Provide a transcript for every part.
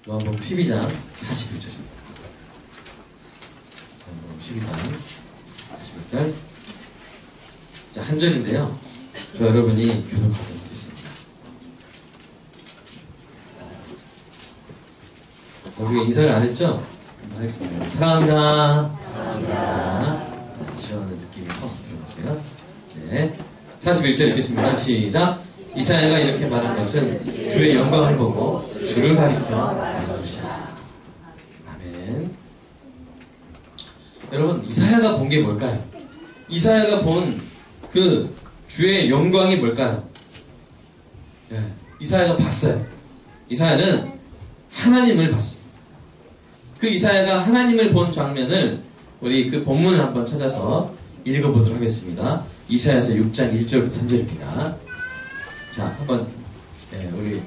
요한복음 12장 41절입니다. 요한복음 12장 41절. 자, 한 절인데요. 저 여러분이 교독하도록 하겠습니다. 우리가 인사를 안 했죠? 한번 하겠습니다. 사랑합니다. 사랑합니다. 시원한 느낌이 확 들어가고요. 네. 41절 읽겠습니다. 시작. 이사야가 이렇게 말한 것은 주의 영광을 보고 주를 가리켜 말한 것이다. 아멘. 여러분, 이사야가 본 게 뭘까요? 이사야가 본 그 주의 영광이 뭘까요? 네. 이사야가 봤어요. 이사야는 하나님을 봤습니다. 그 이사야가 하나님을 본 장면을 우리 그 본문을 한번 찾아서 읽어보도록 하겠습니다. 이사야서 6장 1절부터 3절입니다. 자, 한번 우리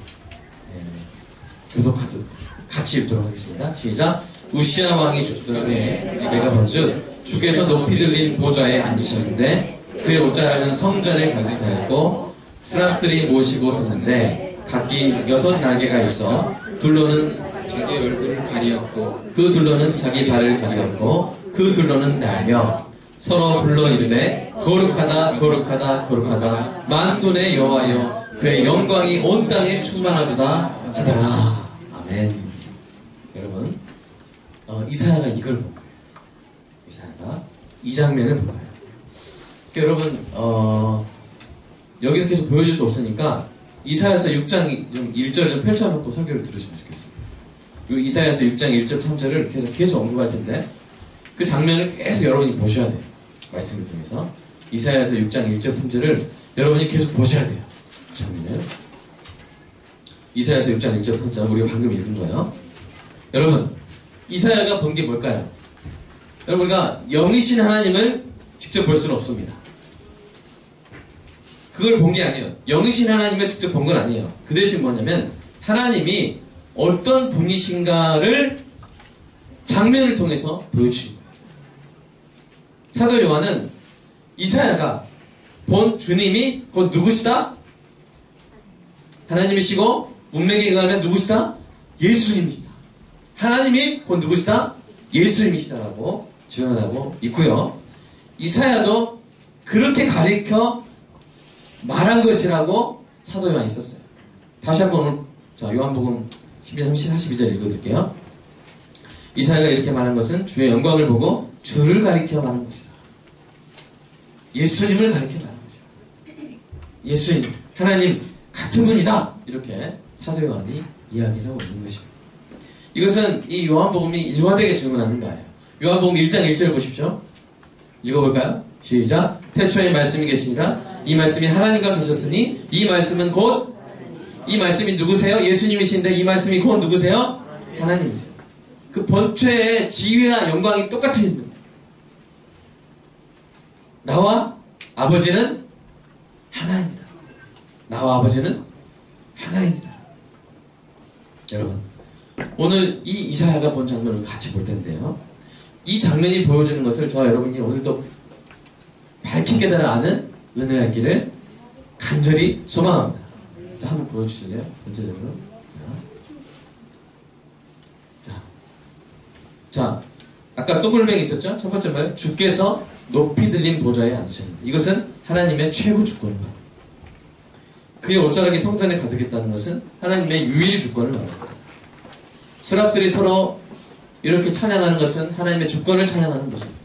교독하듯 같이 읽도록 하겠습니다. 시작. 우시야 왕이 죽던 해에 내가 본즉 주께서 높이 들린 보좌에 앉으셨는데 그의 옷자락은 성전에 가득하였고 스랍들이 모시고 섰는데 각기 6날개가 있어 둘로는 자기 얼굴을 가리었고 그 둘로는 자기 발을 가리었고 그 둘로는 날며 서로 불러 이르되 거룩하다 거룩하다 거룩하다 만군의 여호와여 그의 영광이 온 땅에 충만하도다 하더라. 아멘. 여러분, 이사야가 이걸 본 거예요. 이사야가 이 장면을 본 거예요. 그러니까 여러분, 여기서 계속 보여줄 수 없으니까 이사야서 6장 1절을 좀 펼쳐놓고 설교를 들으시면 좋겠습니다. 그리고 이사야서 6장 1절 3절을 계속 언급할 텐데 그 장면을 계속 여러분이 보셔야 돼요. 말씀을 통해서 이사야서 6장 1절 3절을 여러분이 계속 보셔야 돼요. 그 장면을. 이사야서 6장 1절 3절 우리가 방금 읽은 거예요. 여러분, 이사야가 본 게 뭘까요? 여러분, 우리가 영이신 하나님을 직접 볼 수는 없습니다. 그걸 본 게 아니에요. 영이신 하나님을 직접 본 건 아니에요. 그 대신 뭐냐면 하나님이 어떤 분이신가를 장면을 통해서 보여주신 거예요. 사도 요한은 이사야가 본 주님이 곧 누구시다? 하나님이시고 문맥에 의하면 누구시다? 예수님이시다. 하나님이 곧 누구시다? 예수님이시다라고 증언하고 있고요. 이사야도 그렇게 가리켜 말한 것이라고 사도 요한이 있었어요. 다시 한번 오늘 자, 요한복음 12장 42절 읽어드릴게요. 이사야가 이렇게 말한 것은 주의 영광을 보고 주를 가리켜 말한 것이다. 예수님을 가리켜 말한 것이다. 예수님, 하나님 같은 분이다. 이렇게 사도 요한이 이야기를 하고 있는 것입니다. 이것은 이 요한복음이 일관되게 증언하는 바예요. 요한복음 1장 1절 보십시오. 읽어볼까요? 시작. 태초에 말씀이 계시니라 이 말씀이 하나님과 계셨으니 이 말씀은 곧 이 말씀이 누구세요? 예수님이신데 이 말씀이 곧 누구세요? 하나님이세요. 그 본체의 지위와 영광이 똑같은 분. 나와 아버지는 하나님이다. 나와 아버지는 하나님이다. 여러분, 오늘 이 이사야가 본 장면을 같이 볼 텐데요. 이 장면이 보여주는 것을 저와 여러분이 오늘도 밝히 깨달아 아는 은혜가 있기를 간절히 소망합니다. 자, 한번 보여주실래요? 전체적으로. 자, 아까 동글뱅이 있었죠? 첫 번째 뭐예요? 주께서 높이 들린 보좌에 앉으셨는데 이것은 하나님의 최고 주권입니다. 그의 옷자락이 성전에 가득했다는 것은 하나님의 유일 주권을 말합니다. 스랍들이 서로 이렇게 찬양하는 것은 하나님의 주권을 찬양하는 것입니다.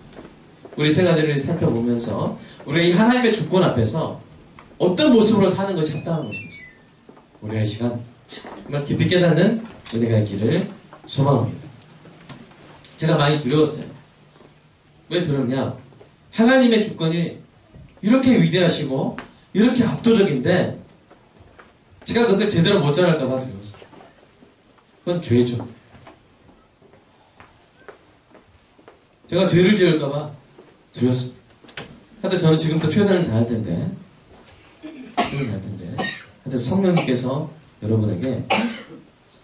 우리 세 가지를 살펴보면서 우리가 이 하나님의 주권 앞에서 어떤 모습으로 사는 것이 합당한 것인지 우리가 이 시간 정말 깊이 깨닫는 은혜가 있기를 소망합니다. 제가 많이 두려웠어요. 왜 두렵냐? 하나님의 주권이 이렇게 위대하시고 이렇게 압도적인데 제가 그것을 제대로 못 전할까봐 두려웠어요. 그건 죄죠. 제가 죄를 지을까봐 두려웠어요. 하여튼 저는 지금부터 최선을 다할 텐데 하여튼 성령님께서 여러분에게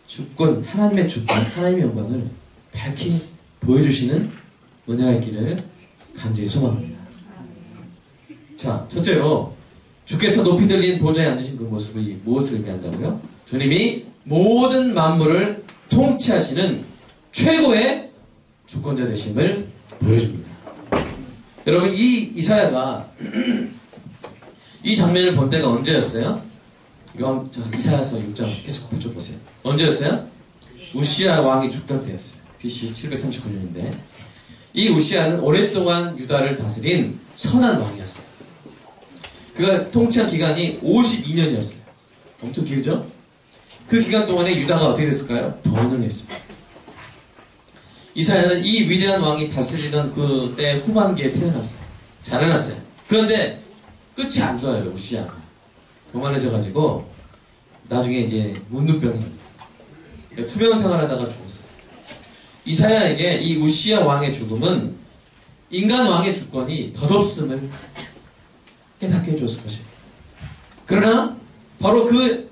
주권, 하나님의 주권, 하나님의 영광을 밝히 보여주시는 은혜가 있기를 간절히 소망합니다. 자, 첫째로 주께서 높이 들린 보좌에 앉으신 그 모습이 무엇을 의미한다고요? 주님이 모든 만물을 통치하시는 최고의 주권자 되심을 보여줍니다. 여러분, 이 이사야가 이 장면을 본 때가 언제였어요? 이거 이사야서 6장 계속 펼쳐보세요. 언제였어요? 우시야 왕이 죽던 때였어요. BC 739년인데 이 우시야는 오랫동안 유다를 다스린 선한 왕이었어요. 그가 통치한 기간이 52년이었어요. 엄청 길죠? 그 기간 동안에 유다가 어떻게 됐을까요? 번영했습니다. 이사야는 이 위대한 왕이 다스리던 그때 후반기에 태어났어요. 자라났어요. 그런데 끝이 안 좋아요. 우시야가 교만해져가지고 나중에 이제 문둥병이 그러니까 투병 생활하다가 죽었어요. 이사야에게 이 우시야 왕의 죽음은 인간 왕의 주권이 덧없음을 깨닫게 해줬을 것입니다. 그러나 바로 그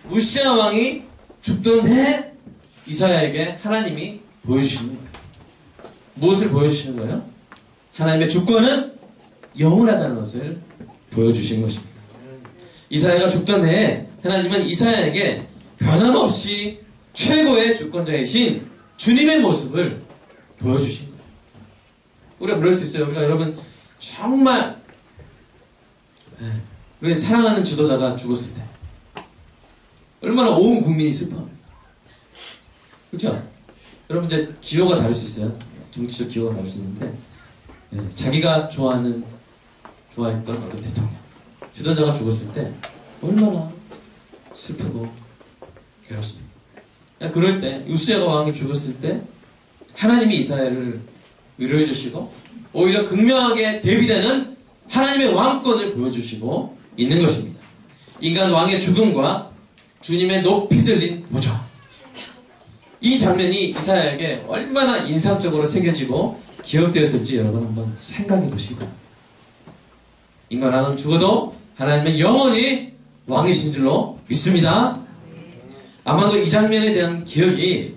우시야 왕이 죽던 해 이사야에게 하나님이 보여주시는 거예요. 무엇을 보여주시는 거예요? 하나님의 주권은 영원하다는 것을 보여주신 것입니다. 이사야가 죽던 해에 하나님은 이사야에게 변함없이 최고의 주권자이신 주님의 모습을 보여주신 거예요. 우리가 그럴 수 있어요. 우리가 여러분 정말 우리 사랑하는 지도자가 죽었을 때 얼마나 온 국민이 슬퍼합니까? 그렇죠? 여러분 이제 기호가 다를 수 있어요. 정치적 기호가 다를 수 있는데 자기가 좋아했던 어떤 대통령 지도자가 죽었을 때 얼마나 슬프고 괴롭습니다. 그럴 때 우시야가 왕이 죽었을 때 하나님이 이스라엘을 위로해 주시고 오히려 극명하게 대비되는 하나님의 왕권을 보여주시고 있는 것입니다. 인간 왕의 죽음과 주님의 높이 들린 보좌, 이 장면이 이사야에게 얼마나 인상적으로 새겨지고 기억되었을지 여러분 한번 생각해 보시고, 인간 왕은 죽어도 하나님은 영원히 왕이신 줄로 믿습니다. 아마도 이 장면에 대한 기억이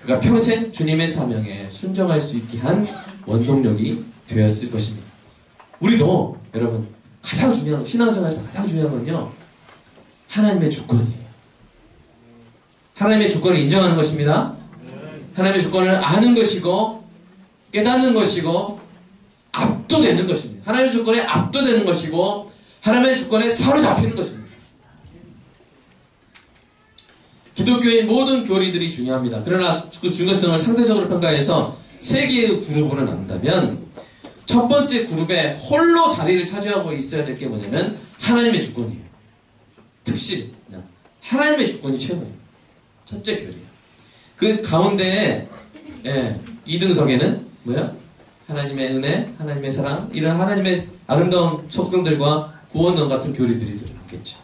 그가 평생 주님의 사명에 순종할 수 있게 한 원동력이 되었을 것입니다. 우리도 여러분 가장 중요한, 신앙생활에서 가장 중요한 건요, 하나님의 주권이에요. 하나님의 주권을 인정하는 것입니다. 하나님의 주권을 아는 것이고 깨닫는 것이고 압도되는 것입니다. 하나님의 주권에 압도되는 것이고 하나님의 주권에 사로잡히는 것입니다. 기독교의 모든 교리들이 중요합니다. 그러나 그 중요성을 상대적으로 평가해서 세 개의 그룹으로 나눈다면 첫 번째 그룹에 홀로 자리를 차지하고 있어야 될 게 뭐냐면 하나님의 주권이에요. 특실, 하나님의 주권이 최고예요. 첫째 교리예요. 그 가운데에 2등석에는 뭐야? 하나님의 은혜, 하나님의 사랑, 이런 하나님의 아름다운 속성들과 구원론 같은 교리들이 들어갔겠죠.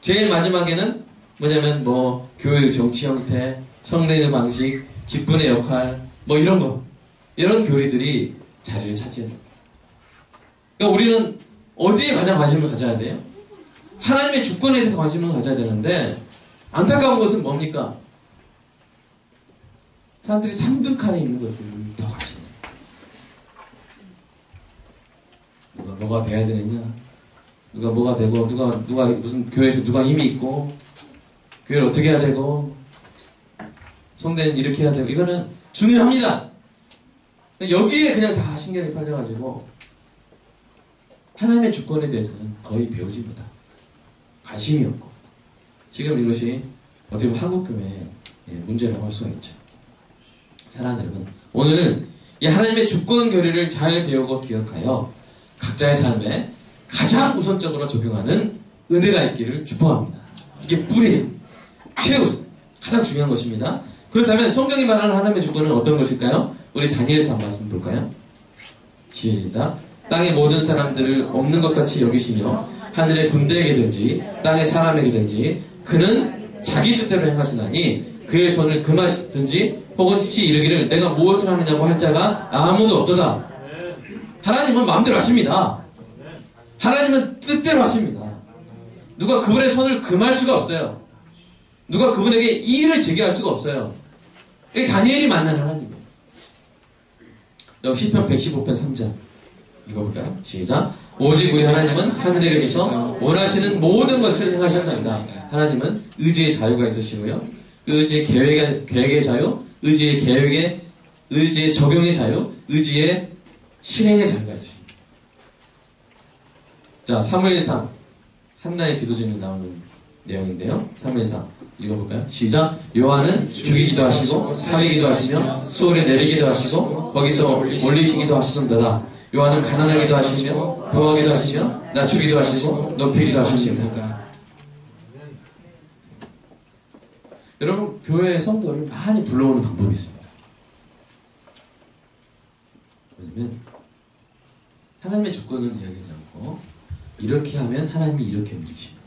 제일 마지막에는 뭐냐면 뭐 교회의 정치 형태, 성례의 방식, 직분의 역할, 뭐 이런 거, 이런 교리들이 자리를 차지해요. 그러니까 우리는 어디에 가장 관심을 가져야 돼요? 하나님의 주권에 대해서 관심을 가져야 되는데 안타까운 것은 뭡니까? 사람들이 3등 칸에 있는 것을 더 관심해요. 누가 뭐가 돼야 되느냐, 누가 뭐가 되고, 누가 무슨 교회에서 누가 힘이 있고, 교회를 어떻게 해야 되고, 성대는 이렇게 해야 되고, 이거는 중요합니다. 여기에 그냥 다 신경이 팔려가지고 하나님의 주권에 대해서는 거의 배우지 못하고 관심이 없고, 지금 이것이 어떻게 보면 한국교회의 문제라고 할 수가 있죠. 사랑하는 여러분, 오늘 이 하나님의 주권 교리를 잘 배우고 기억하여 각자의 삶에 가장 우선적으로 적용하는 은혜가 있기를 축복합니다. 이게 뿌리예요. 최우선, 가장 중요한 것입니다. 그렇다면 성경이 말하는 하나님의 주권은 어떤 것일까요? 우리 다니엘서 한 말씀 볼까요? 시작. 땅의 모든 사람들을 없는 것 같이 여기시며 하늘의 군대에게든지 땅의 사람에게든지 그는 자기 뜻대로 행하시나니 그의 손을 금하시든지 혹은 혹시 이르기를 내가 무엇을 하느냐고 할 자가 아무도 없도다. 하나님은 마음대로 하십니다. 하나님은 뜻대로 하십니다. 누가 그분의 손을 금할 수가 없어요. 누가 그분에게 이의를 제기할 수가 없어요. 이게 다니엘이 만난 하나님이에요. 시편 115편 3절 읽어볼까요? 시작. 오직 우리 하나님은 하늘에 계셔서 원하시는 모든 것을 행하셨나이다. 하나님은 의지의 자유가 있으시고요, 의지의 계획의 자유, 의지의 적용의 자유, 의지의 실행의 자유가 있으십니다. 자, 사무엘상 한나의 기도 중에 나오는 내용인데요. 사무엘상 읽어볼까요? 시작. 여호와는 죽이기도 하시고 살리기도 하시며 수월에 내리기도 하시고 거기서 올리시기도 하시던도다. 여호와는 가난하기도 하시며 부하기도 하시며 낮추기도 하시고 높이기도 하십니다. 여러분, 교회의 성도를 많이 불러오는 방법이 있습니다. 왜냐면 하나님의 조건을 이야기하지 않고 이렇게 하면 하나님이 이렇게 움직이십니다.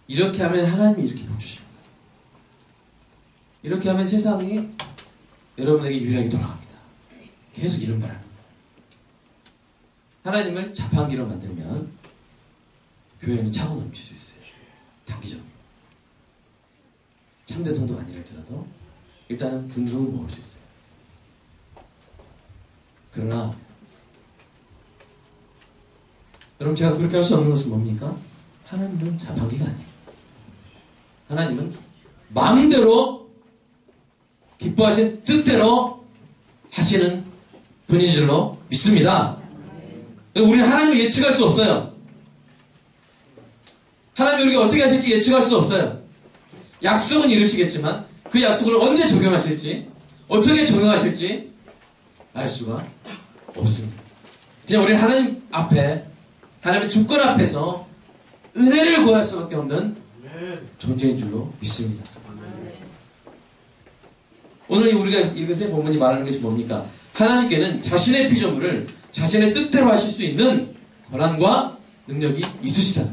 이렇게 하면 하나님이 이렇게 보여주십니다. 이렇게 하면 세상이 여러분에게 유리하게 돌아갑니다. 계속 이런 말을 합니다. 하나님을 자판기로 만들면 교회는 차고 넘칠 수 있어요. 단기적으로. 참된 성도가 아니라 할지라도 일단은 군중을 모을 수 있어요. 그러나 여러분, 제가 그렇게 할 수 없는 것은 뭡니까? 하나님은 자판기가 아니에요. 하나님은 마음대로 기뻐하신 뜻대로 하시는 분인 줄로 믿습니다. 우리는 하나님을 예측할 수 없어요. 하나님이 우리가 어떻게 하실지 예측할 수 없어요. 약속은 이루시겠지만 그 약속을 언제 적용하실지, 어떻게 적용하실지 알 수가 없습니다. 그냥 우리는 하나님 앞에, 하나님의 주권 앞에서 은혜를 구할 수밖에 없는 존재인 줄로 믿습니다. 오늘 우리가 읽은 새 본문이 말하는 것이 뭡니까? 하나님께는 자신의 피조물을 자신의 뜻대로 하실 수 있는 권한과 능력이 있으시다.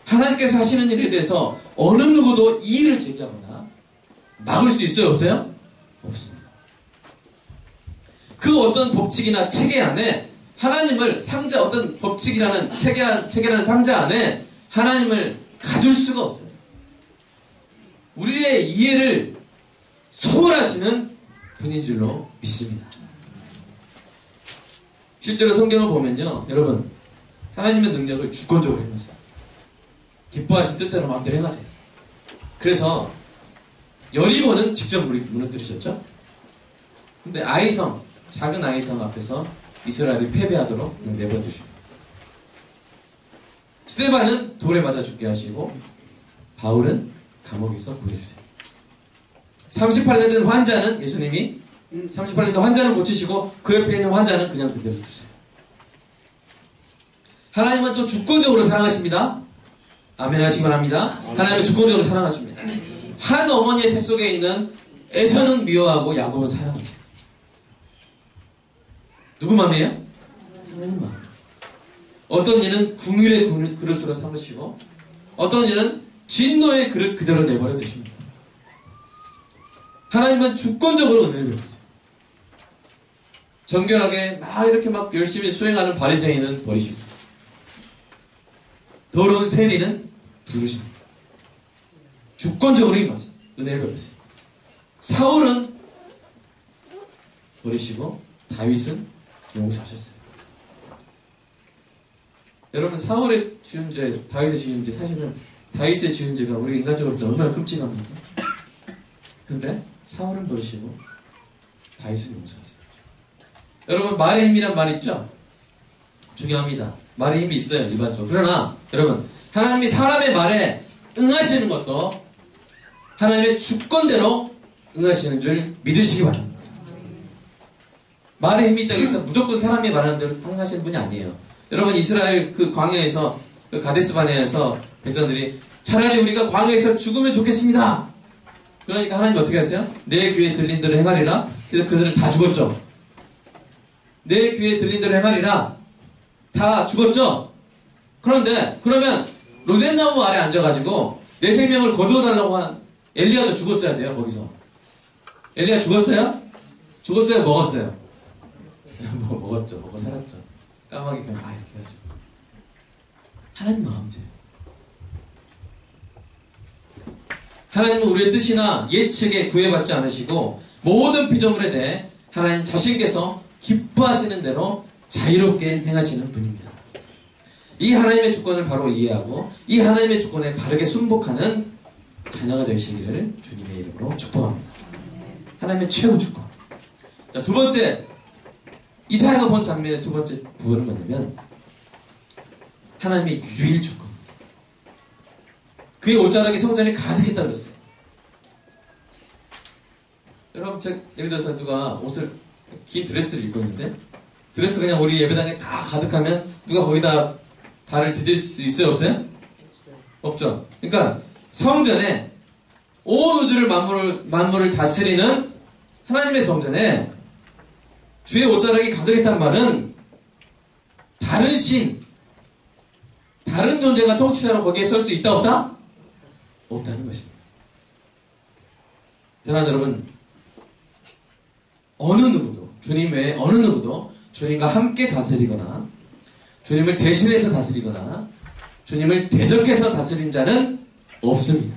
하나님께서 하시는 일에 대해서 어느 누구도 이의를 제기하거나 막을 수 있어요? 없어요? 없습니다. 그 어떤 법칙이나 체계 안에 하나님을 어떤 법칙이라는 체계라는 상자 안에 하나님을 가둘 수가 없어요. 우리의 이해를 초월하시는 분인 줄로 믿습니다. 실제로 성경을 보면요, 여러분, 하나님의 능력을 주권적으로 행하세요. 기뻐하신 뜻대로 마음대로 행하세요. 그래서 여리고는 직접 무너뜨리셨죠? 근데 아이성, 작은 아이성 앞에서 이스라엘이 패배하도록 내버려두십니다. 스데반은 돌에 맞아 죽게 하시고 바울은 감옥에서 구해주세요. 38년 된 환자는 예수님이 38년 된 환자는 고치시고 그 옆에 있는 환자는 그냥 그대로 두세요. 하나님은 또 주권적으로 사랑하십니다. 아멘 하시기 바랍니다. 하나님은 주권적으로 사랑하십니다. 한 어머니의 태 속에 있는 에서는 미워하고 야곱은 사랑하세요. 누구 마음이에요? 하나님 마음. 어떤 이는 궁율의 그릇으로 삼으시고 어떤 이는 진노의 그릇 그대로 내버려 두십니다. 하나님은 주권적으로 은혜를 베푸세요. 정결하게 이렇게 열심히 수행하는 바리새인은 버리십니다. 더러운 세리는 부르십니다. 주권적으로 임하세요. 은혜를 베푸세요. 사울은 버리시고 다윗은 용서하셨어요. 여러분, 사울의 지은 죄, 다윗의 지은 죄, 사실은 다윗의 지은 죄가 우리 인간적으로 볼 때 얼마나 끔찍합니까? 근데 사울은 버리시고 다윗은 용서하세요. 여러분, 말의 힘이란 말 있죠? 중요합니다. 말의 힘이 있어요, 일반적으로. 그러나 여러분, 하나님이 사람의 말에 응하시는 것도 하나님의 주권대로 응하시는 줄 믿으시기 바랍니다. 말의 힘이 있다고 해서 무조건 사람이 말하는 대로 행하시는 분이 아니에요. 여러분, 이스라엘 그 광야에서, 그 가데스 바네아에서 백성들이 차라리 우리가 광야에서 죽으면 좋겠습니다. 그러니까 하나님 어떻게 하세요? 내 귀에 들린 대로 행하리라. 그래서 그들은 다 죽었죠. 내 귀에 들린 대로 행하리라. 다 죽었죠. 그러면 로덴나무 아래 앉아가지고 내 생명을 거두어달라고 한 엘리야도 죽었어야 돼요. 거기서 엘리야 죽었어요? 죽었어요? 먹었어요? 먹었죠. 먹어 살았죠. 까마귀가 이렇게 해가지고 하나님 마음대로. 하나님은 우리의 뜻이나 예측에 구애받지 않으시고 모든 피조물에 대해 하나님 자신께서 기뻐하시는 대로 자유롭게 행하시는 분입니다. 이 하나님의 주권을 바로 이해하고 이 하나님의 주권에 바르게 순복하는 자녀가 되시기를 주님의 이름으로 축복합니다. 하나님의 최고 주권. 자, 두 번째, 이사야가 본 장면의 두 번째 부분은 뭐냐면 하나님의 유일 주권. 그의 옷자락이 성전에 가득했다고 그랬어요. 여러분, 예를 들어서 누가 옷을, 긴 드레스를 입고 있는데 드레스 그냥 우리 예배당에 다 가득하면 누가 거기다 발을 디딜 수 있어요? 없어요? 없죠. 그러니까 성전에 온 우주를 만물을 다스리는 하나님의 성전에 주의 옷자락이 가득했단 말은 다른 신, 다른 존재가 통치자로 거기에 설 수 있다 없다? 없다는 것입니다. 저는 여러분, 어느 누구도, 주님 외에 어느 누구도 주님과 함께 다스리거나 주님을 대신해서 다스리거나 주님을 대적해서 다스린 자는 없습니다.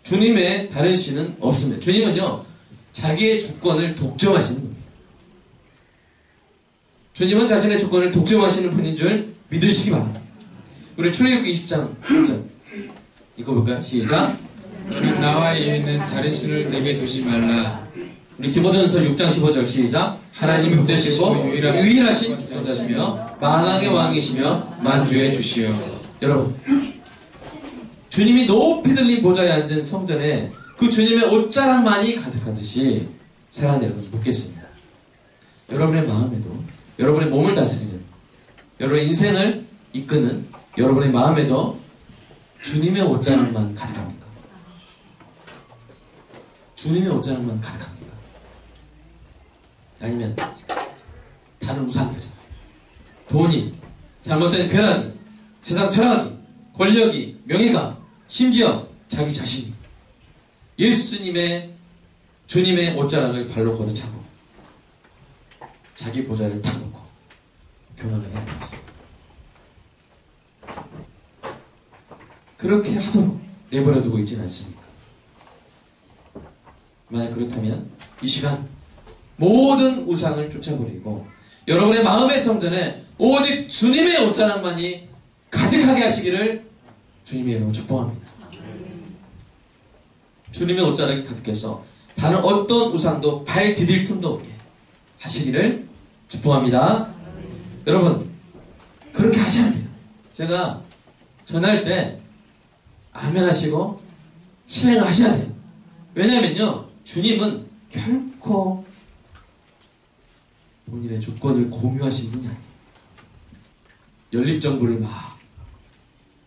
주님의 다른 신은 없습니다. 주님은요, 자기의 주권을 독점하시는 분이에요. 주님은 자신의 주권을 독점하시는 분인 줄 믿으시기 바랍니다. 우리 출애굽기 20장 1절 읽어볼까요? 시작. 너는 나와 이에는 다른 신을 내게 두지 말라. 우리 디모데전서 6장 15절 시작. 하나님이 되시고 유일하신 주권자시며 만왕의 왕이시며 만주의 주시여. 여러분, 주님이 높이 들린 보좌에 앉은 성전에 그 주님의 옷자락만이 가득하듯이 사랑하는 여러분, 묻겠습니다. 여러분의 마음에도, 여러분의 몸을 다스리는, 여러분의 인생을 이끄는 여러분의 마음에도 주님의 옷자락만 가득합니까? 주님의 옷자락만 가득합니까? 아니면 다른 우상들이, 돈이, 잘못된 괴락이, 세상 철학이, 권력이, 명예가, 심지어 자기 자신이 예수님의 주님의 옷자락을 발로 걷어차고 자기 보좌를 탁 놓고 교만하게 되었습니다. 그렇게 하도록 내버려두고 있지는 않습니다. 만약 그렇다면 이 시간 모든 우상을 쫓아버리고 여러분의 마음의 성전에 오직 주님의 옷자락만이 가득하게 하시기를 주님의 이름으로 축복합니다. 주님의 옷자락이 가득해서 다른 어떤 우상도 발 디딜 틈도 없게 하시기를 축복합니다. 여러분, 그렇게 하셔야 돼요. 제가 전할 때 아멘 하시고 실행하셔야 돼요. 왜냐면요, 주님은 결코 본인의 주권을 공유하신 분이 아니에요. 연립정부를 막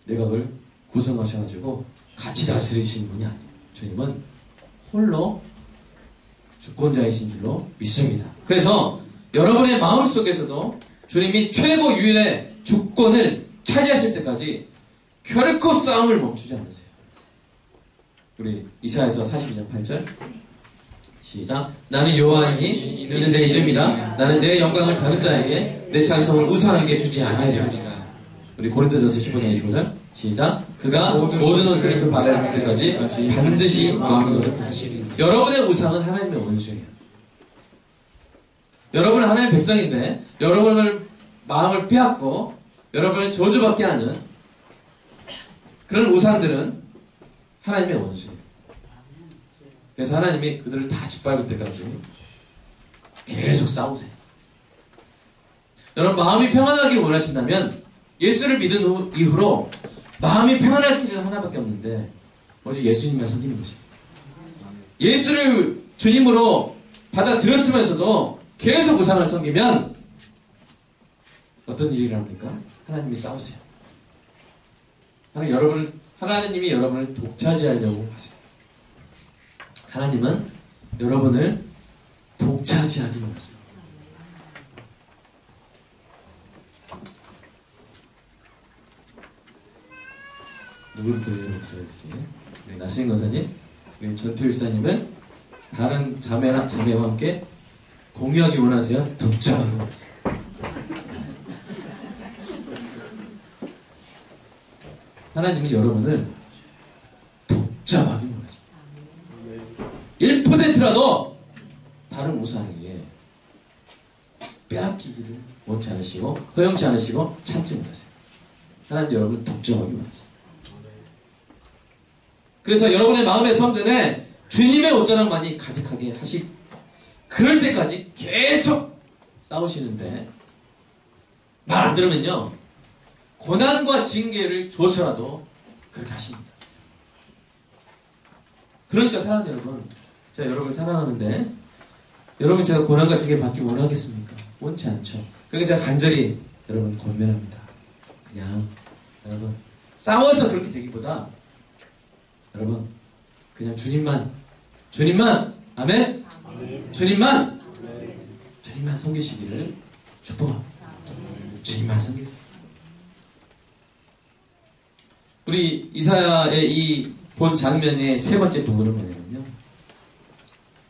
내각을 구성하셔가지고 같이 다스리시는 분이 아니에요. 주님은 홀로 주권자이신 줄로 믿습니다. 그래서 여러분의 마음속에서도 주님이 최고 유일의 주권을 차지하실 때까지 결코 싸움을 멈추지 않으세요. 우리 이사야서 42장 8절 시작. 나는 여호와이니 이는 내 이름이라. 나는 내 영광을 다른 자에게 내 찬송을 우상에게 주지 아니하리라. 우리 고린도전서 15장 25절 시작. 그가 모든 옷을 입고 바랄 때까지 반드시 마음으로 하시리라. 여러분의 우상은 하나님의 원수예요. 여러분은 하나님의 백성인데 여러분을 마음을 빼앗고 여러분을 저주받게 하는 그런 우상들은 하나님의 원수예요. 그래서 하나님이 그들을 다 짓밟을 때까지 계속 싸우세요. 여러분, 마음이 평안하길 원하신다면 예수를 믿은 이후로 마음이 평안할 길은 하나밖에 없는데 오직 예수님만 섬기는 것입니다. 예수를 주님으로 받아들였으면서도 계속 우상을 섬기면 어떤 일이 일어납니까? 하나님이 싸우세요. 하나님이 여러분을 독차지하려고 하세요. 하나님은 여러분을 독차지하기로 하세요. 누구를 또 예로 들어야겠어요? 우리 나시인 권사님, 우리 전태일 사님을 다른 자매와 함께 공유하기 원하세요? 독점하기 원하세요? 하나님은 여러분을 독점하기 원하십니다. 1%라도 다른 우상에게 빼앗기기를 원치 않으시고 허용치 않으시고 참지 못하세요. 하나님 여러분을 독점하기 원하세요. 그래서 여러분의 마음의 성전에 주님의 옷자락만이 가득하게 하시고 그럴 때까지 계속 싸우시는데 말 안 들으면요 고난과 징계를 줘서라도 그렇게 하십니다. 그러니까 사랑하는 여러분, 제가 여러분을 사랑하는데 여러분 제가 고난과 징계 받기 원하겠습니까? 원치 않죠. 그러니까 제가 간절히 여러분 권면합니다. 그냥 여러분 싸워서 그렇게 되기보다 여러분 그냥 주님만 아멘? 주님만 섬기시기를 축복합니다. 주님만 섬기세요. 우리 이사야의 이 본 장면의 세 번째 부분은 뭐냐면요.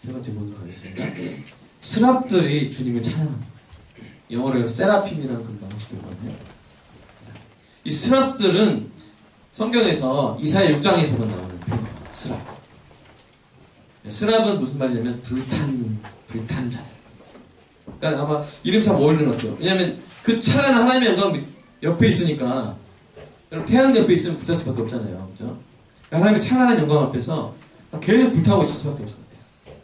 세 번째 부분으로 가겠습니다. 스랍들이 주님을 찬양합니다. 영어로 세라핌이라는 그 나오시던 거예요. 이 스랍들은 성경에서 이사야 6장에서만 나오는 표현이에요. 스랍. 스랍은 무슨 말이냐면 불탄 자들. 그러니까 아마 이름 참 어울리는 것 같아요. 왜냐면 그 찬란한 하나님의 영광 옆에 있으니까 여러분 태양 옆에 있으면 붙을 수밖에 없잖아요. 그죠? 하나님의 찬란한 영광 앞에서 계속 불타고 있을 수밖에 없을 것 같아요.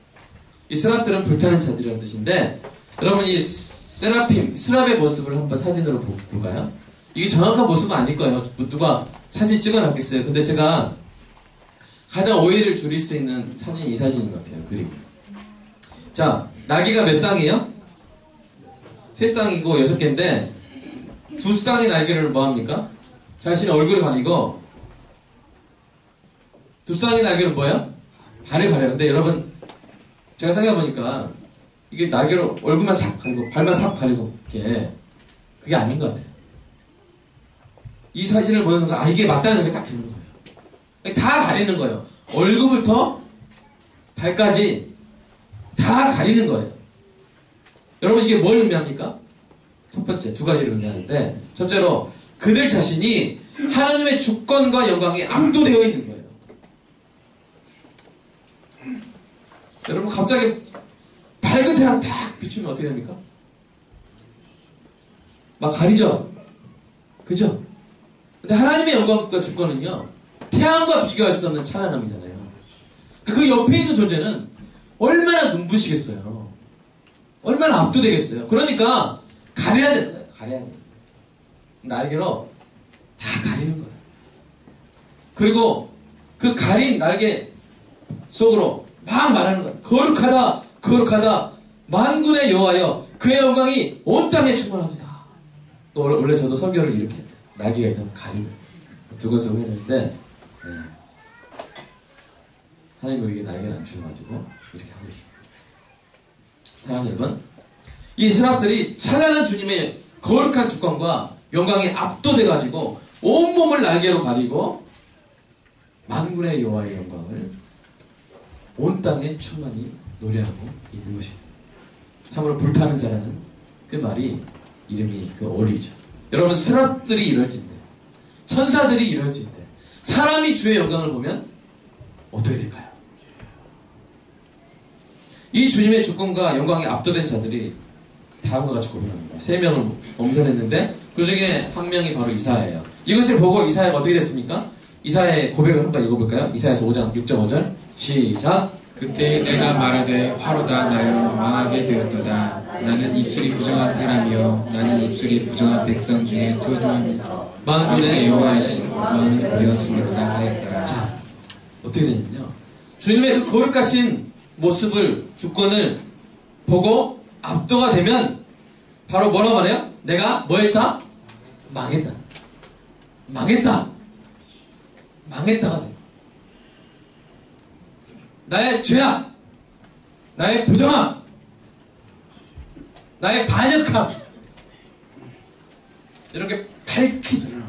이 스랍들은 불타는 자들이라는 뜻인데 여러분 이 세라핌, 스랍의 모습을 한번 사진으로 볼까요? 이게 정확한 모습은 아닐 거예요. 누가 사진 찍어놨겠어요. 근데 제가 가장 오해를 줄일 수 있는 사진이 이 사진인 것 같아요. 그리고 자, 날개가 몇 쌍이에요? 3쌍이고 6개인데 2쌍의 날개를 뭐합니까? 자신의 얼굴을 가리고 2쌍의 날개는 뭐예요? 발을 가려요. 근데 여러분 제가 생각해보니까 이게 날개로 얼굴만 싹 가리고 발만 싹 가리고 이렇게 그게 아닌 것 같아요. 이 사진을 보는 순간 이게 맞다는 생각이 딱 드는 거예요. 다 가리는 거예요. 얼굴부터 발까지 다 가리는 거예요. 여러분 이게 뭘 의미합니까? 첫 번째 두 가지를 의미하는데 첫째로 그들 자신이 하나님의 주권과 영광에 압도되어 있는 거예요. 여러분 갑자기 밝은 태양 딱 비추면 어떻게 됩니까? 막 가리죠? 그죠? 근데 하나님의 영광과 주권은요 태양과 비교할 수 없는 찬란함이잖아요. 그 옆에 있는 존재는 얼마나 눈부시겠어요. 얼마나 압도되겠어요. 그러니까 가려야 된다. 가려야 된다. 날개로 다 가리는 거예요. 그리고 그 가린 날개 속으로 막 말하는 거예요. 거룩하다 만군의 여호와여 그의 영광이 온 땅에 충만하도다. 원래 저도 설교를 이렇게 날개가 있다면 가리고 두 것을 했는데 하나님 우리에게 날개를 안 주셔가지고 이렇게 하고 있습니다. 사랑하는 여러분, 이 스랍들이 찬란한 주님의 거룩한 주권과 영광에 압도돼가지고 온몸을 날개로 가리고 만군의 여호와의 영광을 온 땅에 충만히 노래하고 있는 것입니다. 참으로 불타는 자라는 그 말이 이름이 그 어리죠. 여러분 스랍들이 이럴진데 천사들이 이럴진데 사람이 주의 영광을 보면 어떻게 될까요? 이 주님의 주권과 영광에 압도된 자들이 다음과 같이 고백합니다. 3명을 엄선했는데 그 중에 한 명이 바로 이사야예요. 이것을 보고 이사야가 어떻게 됐습니까? 이사야의 고백을 한번 읽어볼까요? 이사야서 5장 6.5절 시작. 그때 내가 말하되 화로다 나여 망하게 되었도다. 나는 입술이 부정한 사람이요 나는 입술이 부정한 백성 중에 저주하면서 만군의 여호와이신 왕을 되었습니다 하였더라. 자, 어떻게 되냐면요 주님의 그 거룩하신 모습을 주권을 보고 압도가 되면 바로 뭐라고 말해요? 내가 뭐 했다? 망했다. 망했다가 돼요. 나의 죄악, 나의 부정함, 나의 반역함 이렇게 밝히 드러나요.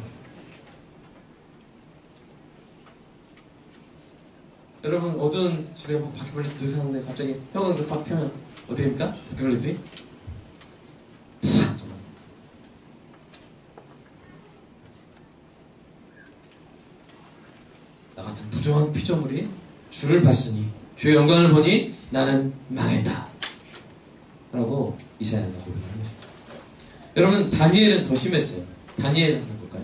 여러분 어두운 집에 바퀴벌레 들어가는데 갑자기 형은 팍 펴면 어떻게 됩니까? 바퀴벌레들이 탁 돌아요. 나 같은 부정한 피조물이 주를 봤으니 주의 영광을 보니 나는 망했다 라고 이사야가 고백하는 것입니다. 여러분 다니엘은 더 심했어요. 다니엘 한번 볼까요?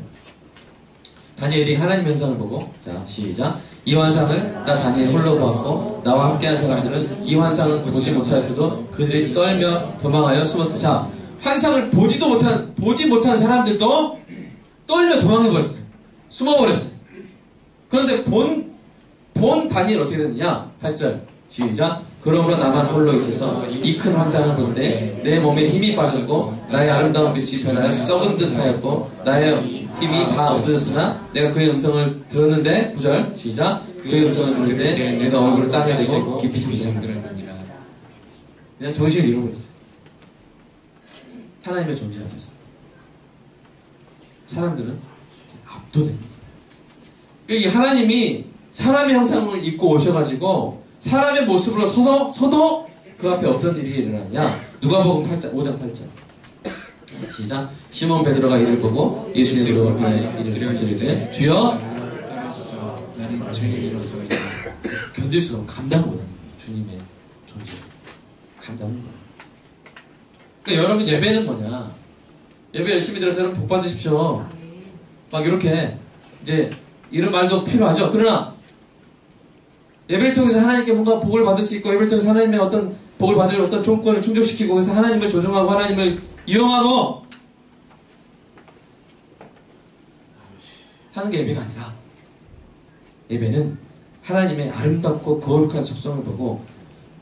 다니엘이 하나님 현상을 보고, 자 시작. 이 환상을 나 다니엘 홀로 보았고 나와 함께한 사람들은 이 환상을 보지 못하였어도 그들이 떨며 도망하여 숨었어. 자, 환상을 보지 못한 사람들도 떨며 도망해버렸어요. 숨어버렸어요. 그런데 본 다니엘 어떻게 됐느냐? 8절 시작. 그러므로 나만 홀로 있어서 이 큰 환상을 본데 내 몸에 힘이 빠졌고 나의 아름다운 빛이 변하여 썩은 듯 하였고 나의 힘이 다 없어졌으나 내가 그의 음성을 들었는데 9절 시작. 그의 음성을 들을 때 내가 얼굴을 따내리고 깊이 잠들었느니라. 그냥 정신을 잃어버렸어요. 하나님의 존재 앞에서 사람들은 압도됩니다. 이 하나님이 사람의 형상을 입고 오셔가지고 사람의 모습으로 서도 그 앞에 어떤 일이 일어나냐. 누가복음 5장 8절 시작. 시몬 베드로가 이를 보고 예수님의 얼굴에 이를 드리되 주여 나는 죄인으로서 견딜 수가 없고 감당 못하는 거예요. 주님의 존재 감당 못하는 거예요. 그러니까 여러분 예배는 뭐냐. 예배 열심히 들어서 여러분 복 받으십시오. 막 이렇게 이제 이런 말도 필요하죠. 그러나 예배를 통해서 하나님께 뭔가 복을 받을 수 있고 예배를 통해서 하나님의 어떤 복을 받을 어떤 조건을 충족시키고 그래서 하나님을 조종하고 하나님을 이용하고 하는 게 예배가 아니라 예배는 하나님의 아름답고 거룩한 속성을 보고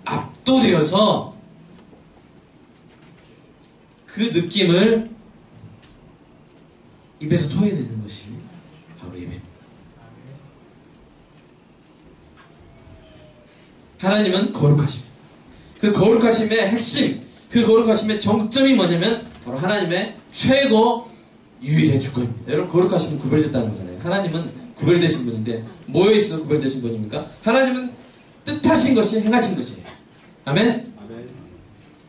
압도되어서 그 느낌을 입에서 토해내는 것이 바로 예배입니다. 하나님은 거룩하십니다. 그 거룩하심의 핵심, 그 거룩하심의 정점이 뭐냐면 바로 하나님의 최고 유일의 주권입니다. 여러분 거룩하심은 구별됐다는 거잖아요. 하나님은 구별되신 분인데 뭐에 있어서 구별되신 분입니까? 하나님은 뜻하신 것이 행하신 것이에요. 아멘?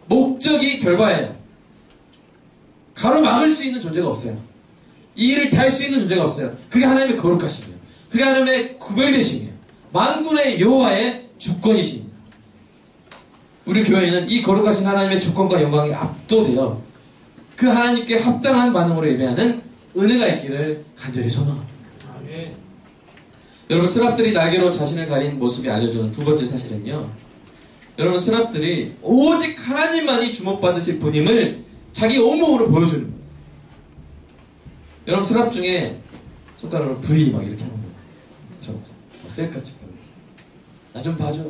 목적이 결과예요. 가로막을 수 있는 존재가 없어요. 이 일을 다 할 수 있는 존재가 없어요. 그게 하나님의 거룩하심이에요. 그게 하나님의 구별되심이에요. 만군의 여호와의 주권이십니다. 우리 교회는 이 거룩하신 하나님의 주권과 영광에 압도되어 그 하나님께 합당한 반응으로 예배하는 은혜가 있기를 간절히 소망합니다. 아멘. 여러분 스랍들이 날개로 자신을 가린 모습이 알려주는 두 번째 사실은요. 여러분 스랍들이 오직 하나님만이 주목받으실 분임을 자기 온몸으로 보여주는 거예요. 여러분 스랍 중에 손가락으로 V 막 이렇게 하는 거예요. 저 셀카 찍고 나 좀 봐줘.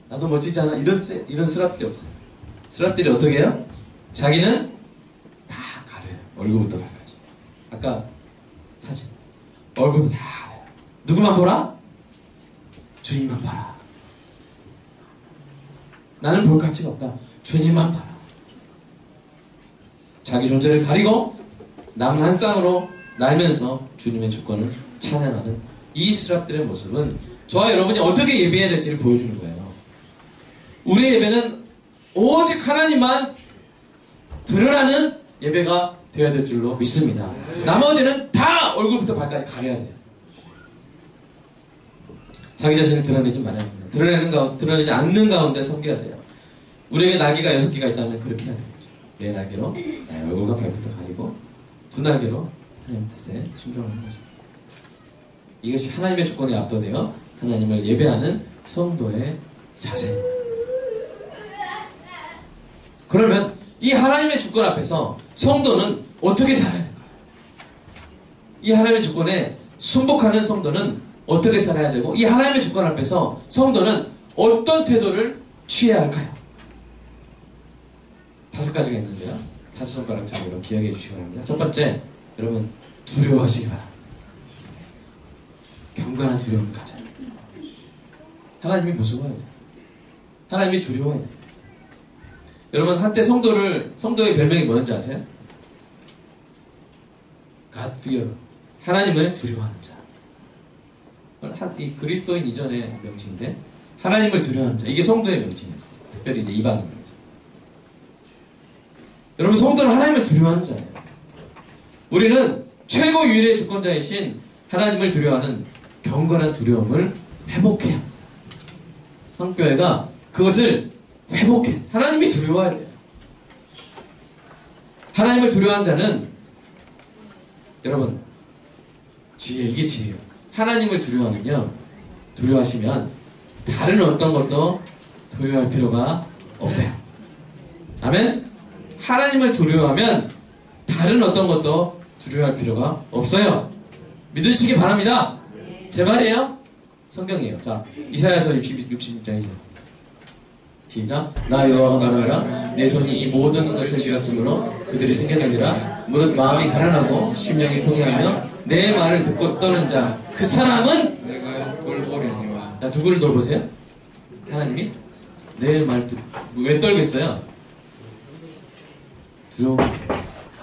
나도 멋지지 않아? 이런 스랍들이 없어요. 스랍들이 어떻게 해요? 자기는 다 가려요. 얼굴부터 발까지. 아까 사진. 얼굴부터 다 가려요. 누구만 보라? 주님만 봐라. 나는 볼 가치가 없다. 주님만 봐라. 자기 존재를 가리고 남은 한 쌍으로 날면서 주님의 주권을 찬양하는 이 스랍들의 모습은 저와 여러분이 어떻게 예배해야 될지를 보여주는 거예요. 우리의 예배는 오직 하나님만 드러나는 예배가 되어야 될 줄로 믿습니다. 나머지는 다 얼굴부터 발까지 가려야 돼요. 자기 자신을 드러내지 말아야 됩니다. 드러내지 않는 가운데 섬겨야 돼요. 우리에게 날개가 6개가 있다면 그렇게 해야 되겠죠. 네 날개로 나의 얼굴과 발부터 가리고 두 날개로 하나님 뜻에 순종하는 것입니다. 이것이 하나님의 주권에 압도되어 하나님을 예배하는 성도의 자세입니다. 그러면 이 하나님의 주권 앞에서 성도는 어떻게 살아야 될까요? 이 하나님의 주권에 순복하는 성도는 어떻게 살아야 되고 이 하나님의 주권 앞에서 성도는 어떤 태도를 취해야 할까요? 5가지가 있는데요. 5손가락 잡으로 기억해 주시기 바랍니다. 첫 번째, 여러분 두려워하시기 바랍니다. 경건한 두려움을 가져야 돼요. 하나님이 무서워야 돼요. 하나님이 두려워야 돼요. 여러분 한때 성도의 별명이 뭐였는지 아세요? God fear. 하나님을 두려워하는 자. 이 그리스도인 이전의 명칭인데 하나님을 두려워하는 자. 이게 성도의 명칭이었어요. 특별히 이제 이방인에서. 여러분 성도는 하나님을 두려워하는 자예요. 우리는 최고 유일의 주권자이신 하나님을 두려워하는 경건한 두려움을 회복해야 합니다. 한국교회가 그것을 회복해. 하나님이 두려워야 돼요. 하나님을 두려워하는 자는 여러분 지혜, 이게 지혜예요. 하나님을 두려워하시면 다른 어떤 것도 두려워할 필요가 없어요. 아멘? 하나님을 두려워하면 다른 어떤 것도 두려워할 필요가 없어요. 믿으시기 바랍니다. 제 말이에요. 성경이에요. 자, 이사야서 66장이죠. 시작. 나 여호와가 말하라. 내 손이 이 모든 것을 지었으므로 그들이 생겨나니라. 무릇 마음이 가난하고 심령이 통해하며 내 말을 듣고 떠는 자, 그 사람은 내가 돌보려니와. 자, 누구를 돌보세요? 하나님이? 내 말 왜 떨겠어요? 두려움.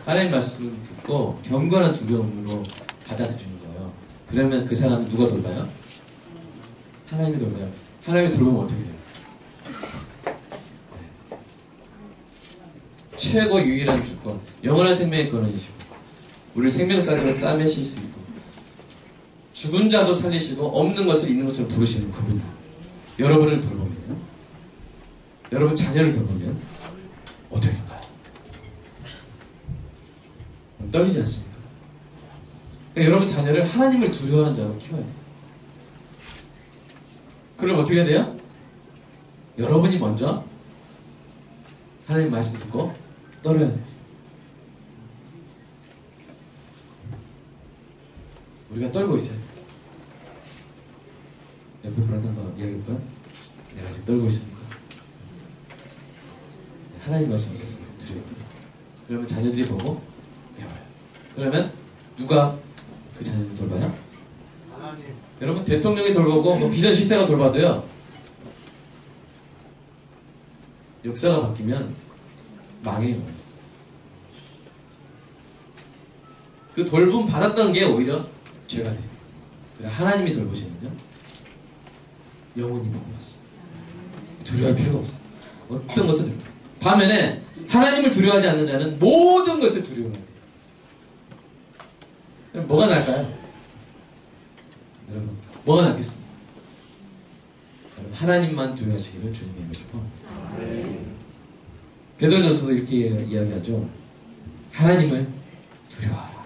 하나님 말씀을 듣고 경건한 두려움으로 받아들이는 거예요. 그러면 그 사람은 누가 돌봐요? 하나님이 돌봐요. 하나님이 돌보면 어떻게 돼요? 최고 유일한 주권, 영원한 생명의 권원이시고 우리를 생명사로 싸매실 수 있고 죽은 자도 살리시고 없는 것을 있는 것처럼 부르시는 그분이 여러분을 돌보면요, 여러분 자녀를 돌보면 어떻게 될까요? 떨리지 않습니까? 그러니까 여러분 자녀를 하나님을 두려워하는 자로 키워야 돼요. 그럼 어떻게 해야 돼요? 여러분이 먼저 하나님 말씀 듣고 떨어야 돼요. 우리가 떨고 있어야 돼요. 옆에 분한테 한번 이야기해볼까요? 내가 지금 떨고 있습니다. 하나님 말씀 듣겠습니다. 두려워요. 그러면 자녀들이 보고 배워요. 그러면 누가 그 자녀를 돌봐요? 하나님. 여러분 대통령이 돌보고 뭐 비전실세가 돌봐도요, 역사가 바뀌면 망해요. 그 돌봄 받았던 게 오히려 죄가 돼요. 그래 하나님이 돌보시면요, 영원히 복을 받습니다. 두려워할 필요가 없어요. 어떤 것도 두려워. 반면에 하나님을 두려워하지 않는 자는 모든 것을 두려워해야 돼요. 그럼 뭐가 날까요? 여러분 뭐가 낫겠습니까? 여러분 하나님만 두려워하시기를 주님의 이름으로 축복합니다. 베드로전서도 이렇게 이야기하죠. 하나님을 두려워하라.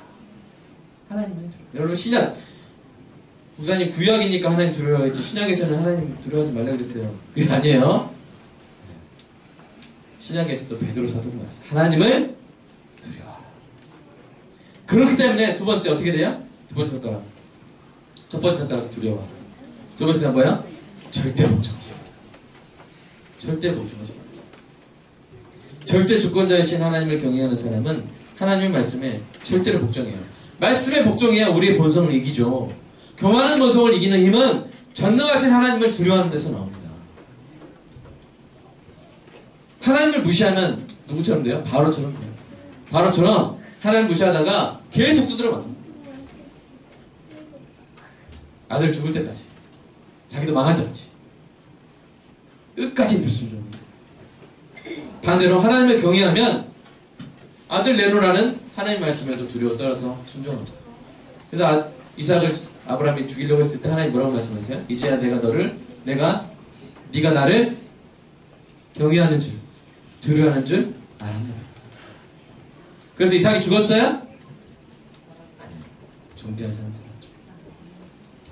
하나님을 두려워. 여러분 신약, 우선이 구약이니까 하나님 두려워하겠지, 신약에서는 하나님 두려워하지 말라 그랬어요. 그게 아니에요. 신약에서도 베드로 사도가 말했어요. 하나님을 두려워하라. 그렇기 때문에 두 번째 어떻게 돼요? 두 번째 손가락. 첫 번째 손가락 두려워. 두 번째 손가락 뭐야? 절대 복종하시고. 절대 복종하시고. 절대 주권자이신 하나님을 경외하는 사람은 하나님의 말씀에 절대로 복종해요. 말씀에 복종해야 우리의 본성을 이기죠. 교만한 본성을 이기는 힘은 전능하신 하나님을 두려워하는 데서 나옵니다. 하나님을 무시하면 누구처럼 돼요? 바로처럼 돼요. 바로처럼 하나님 무시하다가 계속 두드려 맞는 거예요. 아들 죽을 때까지, 자기도 망할 때까지 끝까지 불순종합니다. 반대로 하나님을 경외하면 아들 내놓으라는 하나님 말씀에도 두려워 떨어서 순종합니다. 그래서 이삭을 아브라함이 죽이려고 했을 때 하나님 뭐라고 말씀하세요? 이제야 네가 나를 경외하는 줄, 두려워하는 줄 알았노라. 그래서 이삭이 죽었어요? 아니요. 존귀한 사람들.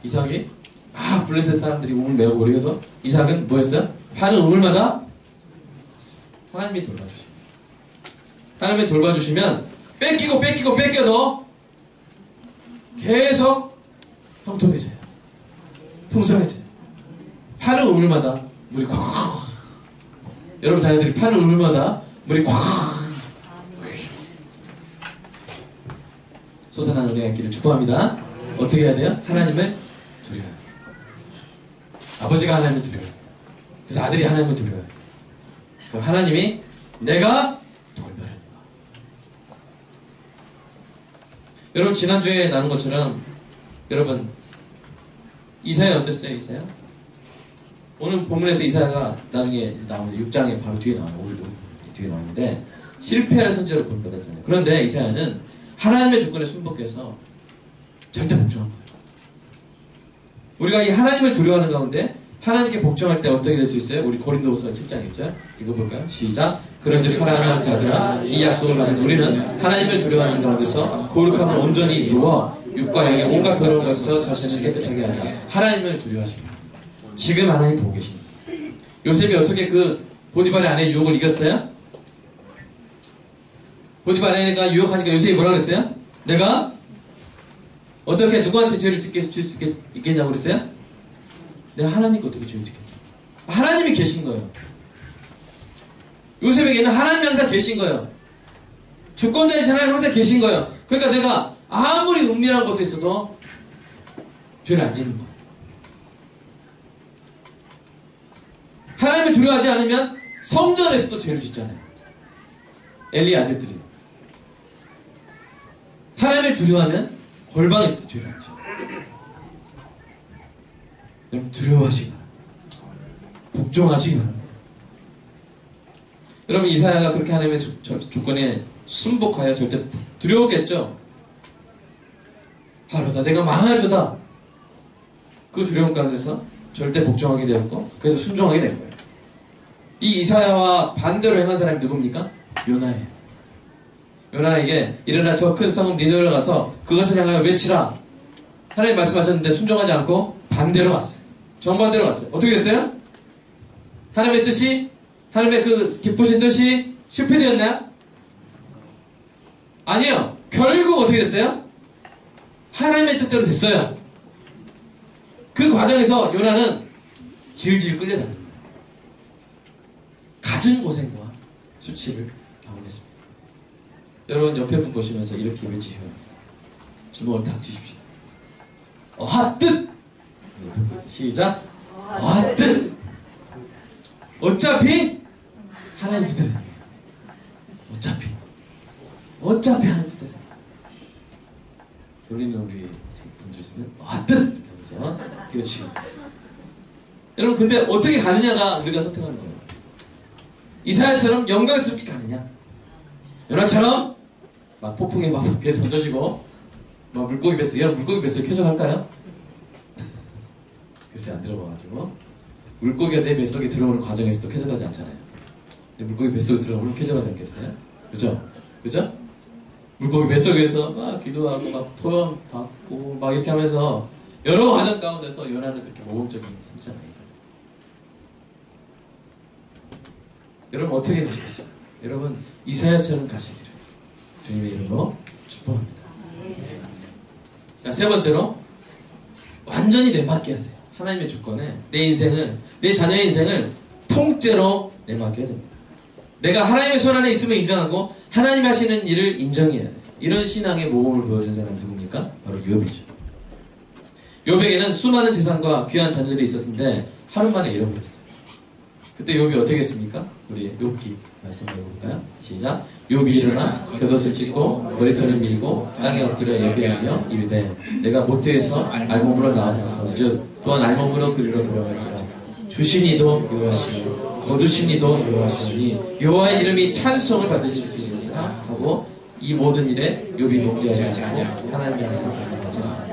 이삭이 블레셋 사람들이 우물 메고 오리고도 이삭은 뭐였어요? 하는 우물마다 하나님이 돌봐주십니다. 하나님이 돌봐주시면 뺏겨도 계속 형통해져요. 풍성해져요. 파는 우물마다 물이 콱. 여러분 자녀들이 파는 우물마다 물이 콱 솟아나는 은혜가 있기를 축복합니다. 어떻게 해야 돼요? 하나님을 두려워해요. 아버지가 하나님을 두려워해요. 그래서 아들이 하나님을 두려워해요. 그럼 하나님이 내가 돌보려니와. 여러분 지난주에 나눈 것처럼 여러분 이사야 어땠어요? 이사야? 오늘 본문에서 이사야가 나중에 나오는데 6장에 바로 뒤에 나와요. 오늘도 뒤에 나오는데 실패할 선지자로 본받았잖아요. 그런데 이사야는 하나님의 조건에 순복해서 절대 복종한 거예요. 우리가 이 하나님을 두려워하는 가운데 하나님께 복종할 때 어떻게 될 수 있어요? 우리 고린도후서 7장 1절 읽어볼까요? 시작. 그런즉 사랑하는 자들아 이 약속을 받은 우리는 하나님을 두려워하는 가운데서 거룩함을 온전히 이루어 육과 영의 온갖 더러운 것에서 자신을 깨끗하게 하자. 하나님을 두려워하십니다. 지금 하나님 보고 계십니다. 요셉이 어떻게 그 보디발의 아내의 유혹을 이겼어요? 보디발의 아내가 유혹하니까 요셉이 뭐라 그랬어요? 내가 어떻게 누구한테 죄를 줄 수 있겠냐고 그랬어요? 내가 하나님께 어떻게 죄를 짓겠냐. 하나님이 계신 거예요. 요셉에게는 하나님이 항상 계신 거예요. 주권자이신 하나님 항상 계신 거예요. 그러니까 내가 아무리 은밀한 곳에 있어도 죄를 안 짓는 거예요. 하나님을 두려워하지 않으면 성전에서도 죄를 짓잖아요. 엘리의 아들들이. 하나님을 두려워하면 골방에서도 죄를 안 짓어요. 여러분 두려워하시기 바랍니다. 복종하시기 바랍니다. 여러분 이사야가 그렇게 하나님의 조건에 순복하여 절대 두려웠겠죠. 하루다 내가 망하여도다. 그 두려움 가운데서 절대 복종하게 되었고 그래서 순종하게 된 거예요. 이 이사야와 반대로 행한 사람이 누굽니까? 요나예요. 요나에게 일어나 저 큰 성읍 니느웨로 가서 그것을 향하여 외치라. 하나님 말씀하셨는데 순종하지 않고 반대로 갔어요. 정반대로 갔어요. 어떻게 됐어요? 하나님의 뜻이, 하나님의 그 기쁘신 뜻이 실패되었나요? 아니요. 결국 어떻게 됐어요? 하나님의 뜻대로 됐어요. 그 과정에서 요나는 질질 끌려다닙니다. 갖은 고생과 수치를 경험했습니다. 여러분 옆에 분 보시면서 이렇게 외치셔요. 주먹을 딱 쥐십시오. 어하뜻! 시작! 어하뜻! 어차피 하나님 뜻대로 어차피 하나님 뜻대로 우리는 우리 분들 쓰는 어하뜻! 이렇게 하면서 그렇지. 여러분 근데 어떻게 가느냐가 우리가 선택하는 거예요. 이사야처럼 영광스럽게 가느냐, 요나처럼 막 폭풍에 막 배에서 던져지고 막 물고기 뱃속, 여러분 물고기 뱃속 쾌적할까요? 글쎄 안 들어봐가지고 물고기가 내 뱃속에 들어오는 과정에서도 쾌적하지 않잖아요. 물고기 뱃속에 들어오면 쾌적하지 않겠어요? 그죠? 그죠? 물고기 뱃속에서 막 기도하고 막 토연 받고 막 이렇게 하면서 여러 과정 가운데서 요나는 그렇게 모범적인 선지자가 여러분 어떻게 가시겠어요? 여러분 이사야처럼 가시기를 주님의 이름으로 축복합니다. 자, 세 번째로 완전히 내맡겨야 돼요. 하나님의 주권에 내 인생을, 내 자녀의 인생을 통째로 내맡겨야 됩니다. 내가 하나님의 손 안에 있음을 인정하고 하나님 하시는 일을 인정해야 돼요. 이런 신앙의 모범을 보여준 사람이 누굽니까? 바로 욥이죠. 욥에게는 수많은 재산과 귀한 자녀들이 있었는데 하루 만에 잃어버렸어요. 그때 욥이 어떻게 했습니까? 우리 욥기 말씀해 볼까요? 시작. 욥이 일어나 겉옷을 찢고 머리털을 밀고 땅에 엎드려 예배하며 이르되 내가 모태에서 알몸으로 나왔어. 즉 또한 알몸으로 그리로 돌아갈지라. 주신 이도 여호와시오 거두신 이도 여호와시오니 여호와의 이름이 찬송을 받으시리라 하고 이 모든 일에 욥이 범죄하지 않고 하나님의 하나님을 찬송하지.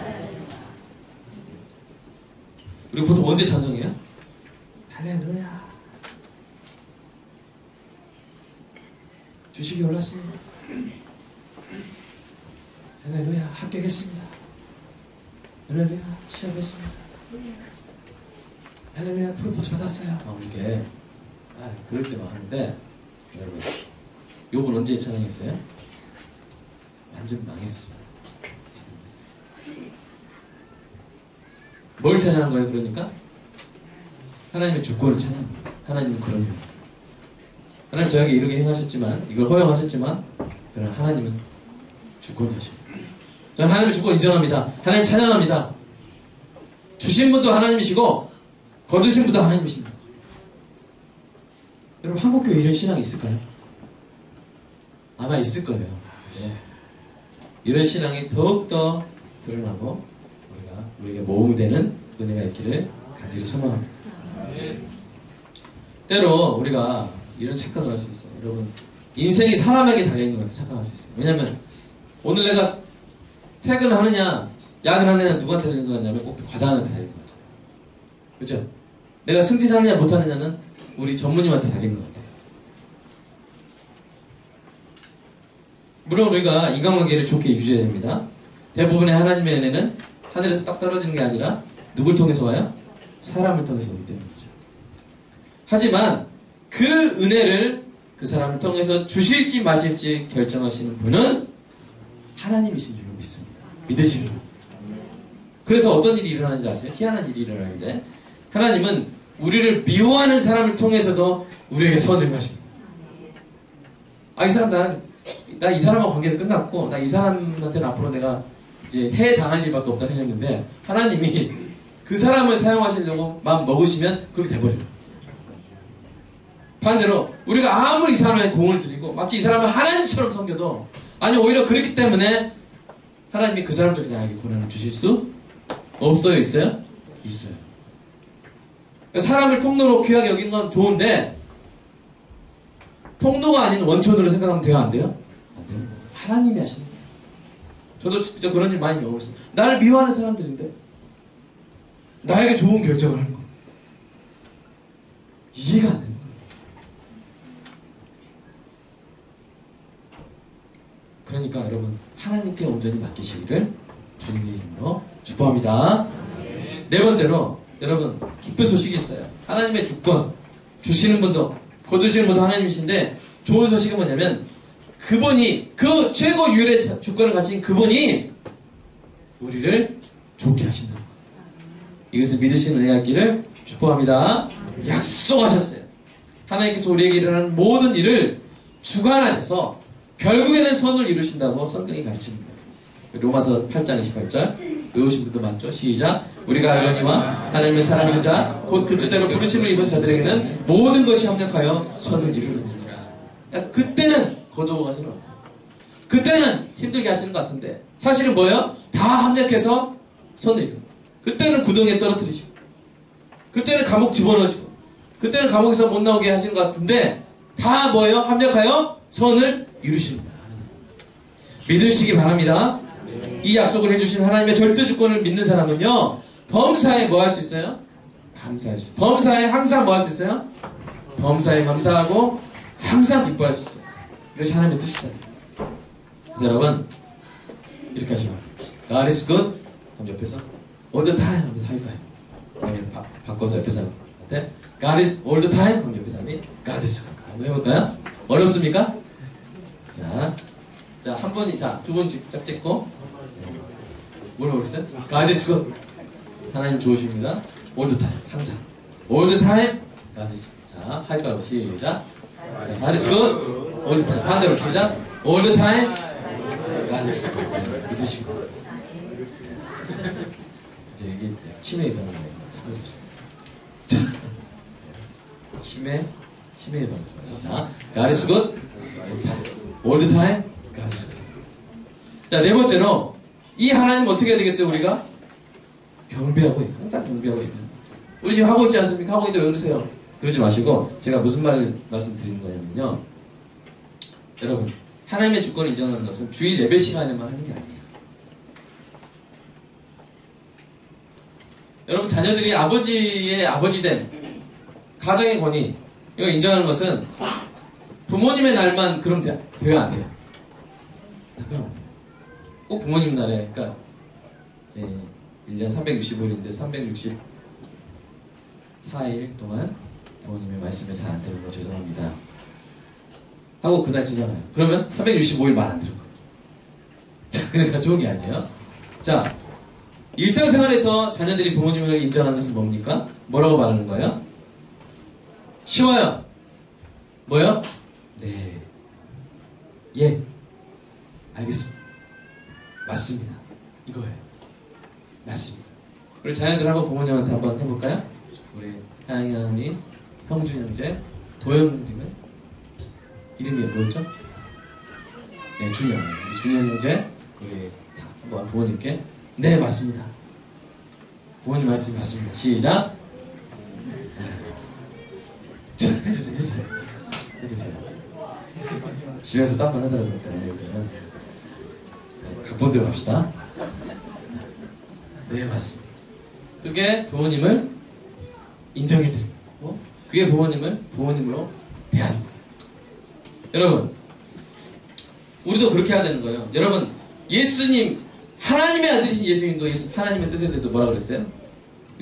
우리 보통 언제 찬송해요? 할렐루야. 주식이 올랐습니다. 할렐루야. 합격했습니다. 할렐루야. 시험했습니다. 할렐루야. 프로포즈 받았어요. 이렇게 그럴 때만 하는데 여러분 욥은 언제 찬양했어요? 완전 망했습니다. 뭘 찬양한 거예요? 그러니까 하나님의 주권을 찬양합니다. 하나님은 그런 분. 하나님 저에게 이렇게 행하셨지만, 이걸 허용하셨지만, 그러나 하나님은 주권이십니다. 저는 하나님의 주권 인정합니다. 하나님 찬양합니다. 주신 분도 하나님이시고 거두신 분도 하나님이십니다. 여러분 한국교회 이런 신앙이 있을까요? 아마 있을 거예요. 네. 이런 신앙이 더욱더 드러나고 우리에게 모험이 되는 은혜가 있기를 간절히 소망합니다. 때로 우리가 이런 착각을 할 수 있어요. 여러분 인생이 사람에게 달려있는 것 같아서 착각할 수 있어요. 왜냐면 오늘 내가 퇴근을 하느냐 야근하느냐 누구한테 달린 것 같냐면 꼭 과장한테 달린 것 같아요. 그렇죠? 내가 승진하느냐 못하느냐는 우리 전무님한테 달린 것 같아요. 물론 우리가 인간관계를 좋게 유지해야 됩니다. 대부분의 하나님의 은혜는 하늘에서 딱 떨어지는 게 아니라 누굴 통해서 와요? 사람을 통해서 오기 때문이죠. 하지만 그 은혜를 그 사람을 통해서 주실지 마실지 결정하시는 분은 하나님이신 줄로 믿습니다. 믿으시는 분. 그래서 어떤 일이 일어나는지 아세요? 희한한 일이 일어나는데 하나님은 우리를 미워하는 사람을 통해서도 우리에게 선을 하십니다. 아, 이 사람 나 이 사람하고 관계는 끝났고 나 이 사람한테는 앞으로 내가 이제 해당할 일밖에 없다 생각했는데 하나님이 그 사람을 사용하시려고 마음 먹으시면 그렇게 돼버려요. 반대로 우리가 아무리 이 사람에게 공을 들이고 마치 이 사람을 하나님처럼 섬겨도 아니 오히려 그렇기 때문에 하나님이 그 사람도 그냥 나에게 고난을 주실 수 없어요? 있어요? 있어요. 사람을 통로로 귀하게 여기는 건 좋은데 통로가 아닌 원천으로 생각하면 돼요? 안 돼요? 안 돼요. 하나님이 하시는 거예요. 저도 진짜 그런 일 많이 겪었어요. 나를 미워하는 사람들인데 나에게 좋은 결정을 하는 거예요. 이해가 안 되는 거예요. 그러니까 여러분 하나님께 온전히 맡기시기를 주님의 이름으로 축복합니다. 네 번째로 여러분 기쁜 소식이 있어요. 하나님의 주권 주시는 분도 거두시는 분도 하나님이신데 좋은 소식은 뭐냐면 그분이 그 최고 유일의 주권을 가진 그분이 우리를 좋게 하신다. 이것을 믿으시는 은혜하기를 축복합니다. 약속하셨어요. 하나님께서 우리에게 일어나는 모든 일을 주관하셔서 결국에는 선을 이루신다고 성경이 가르칩니다. 로마서 8장 28절 외우신 분도 많죠? 시작. 우리가 알거니와 하나님의 사랑하는 자 곧 그 뜻대로 부르심을 입은 자들에게는 모든 것이 협력하여 선을 이루느니라. 그때는 거두어가시는 거예요. 그때는 힘들게 하시는 것 같은데 사실은 뭐예요? 다 합력해서 선을 이루는 거예요. 그때는 구덩이에 떨어뜨리시고 그때는 감옥 집어넣으시고 그때는 감옥에서 못 나오게 하시는 것 같은데 다 뭐예요? 합력하여 선을 이루시는 거예요. 믿으시기 바랍니다. 이 약속을 해주신 하나님의 절대 주권을 믿는 사람은요 범사에 뭐 할 수 있어요? 감사할 수 있어요. 범사에 항상 뭐 할 수 있어요? 범사에 감사하고 항상 기뻐할 수 있어요. 이것이 하나님의 뜻이잖아요. 그래서 여러분 이렇게 하시면 God is good. 그럼 옆에서 all the time 하면서 할까요? 바꿔서 옆에 사람한테 God is all the time. 그럼 옆에 사람이 God is good. 한번 해볼까요? 어렵습니까? 자, 한 번이, 자, 두 번 짝 찍고, 뭘 모르겠어요? God is good. 하나님 좋으십니다. All the time. 항상. All the time. God is good. 자, 할까요? 시작. 자, God is good. All the time. 반대로 시작. All the time. God is good. 믿으시고. 이제 이게 치매 예방이에요. 자, 치매 예방. 자, God is good. All the time. God is good. 자, 네 번째로 이 하나님 어떻게 해야 되겠어요? 우리가 경배하고 있어요. 항상 경배하고 있어요. 우리 지금 하고 있지 않습니까? 하고 있는데 왜 그러세요? 그러지 마시고 제가 무슨 말을 말씀드리는 거냐면요. 여러분 하나님의 주권을 인정하는 것은 주일 예배 시간에만 하는 게 아니에요. 여러분 자녀들이 아버지의 아버지된 가정의 권위 이걸 인정하는 것은 부모님의 날만 그럼 돼야 안 돼요. 꼭 부모님 날에 그러니까 이제 1년 365일인데 364일 동안 부모님의 말씀을 잘 안 들은 거 죄송합니다 하고 그날 지나가요. 그러면 365일 말 안 들은 거예요. 자, 그러니까 좋은 게 아니에요. 자, 일상생활에서 자녀들이 부모님을 인정하는 것은 뭡니까? 뭐라고 말하는 거예요? 쉬워요. 뭐요? 네. 예. 알겠습니다. 맞습니다. 이거예요. 맞습니다. 우리 자녀들하고 부모님한테 한번 해볼까요? 우리 하영이 형님, 형준 형제, 도영 형님은 이름이 뭐였죠? 네, 준영. 우리 준영 형제, 우리 다 한번 부모님께 네, 맞습니다. 부모님 말씀이 맞습니다. 시작. 자, 해주세요. 집에서 딴 번 하다가 그랬다. 해주세요. 각본대로 갑시다. 네, 맞습니다. 그게 부모님을 인정해드리는 거고, 그게 부모님을 부모님으로 대하는 거예요. 여러분, 우리도 그렇게 해야 되는 거예요. 여러분, 예수님 하나님의 아들이신 예수님도 하나님의 뜻에 대해서 뭐라 그랬어요?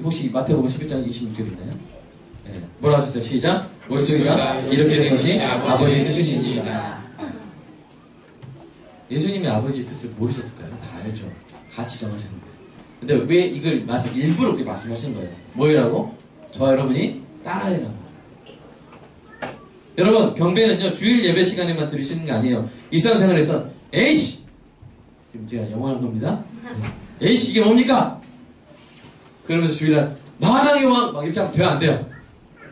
혹시 마태복음 11장 26절 있나요? 네. 뭐라 하셨어요? 시작. 옳습니다. 이렇게 된 것이 아버지의 뜻이시니이다. 예수님의 아버지의 뜻을 모르셨을까요? 다 알죠. 같이 정하셨는데. 근데 왜 이걸 일부러 그렇게 말씀하신 거예요? 뭐라고? 저와 여러분이 따라해라고. 여러분, 경배는요, 주일 예배 시간에만 들으시는 게 아니에요. 일상생활에서, 에이씨! 지금 제가 영어한 겁니다. 에이씨, 이게 뭡니까? 그러면서 주일날, 만왕의 왕! 막 이렇게 하면 돼요, 안 돼요?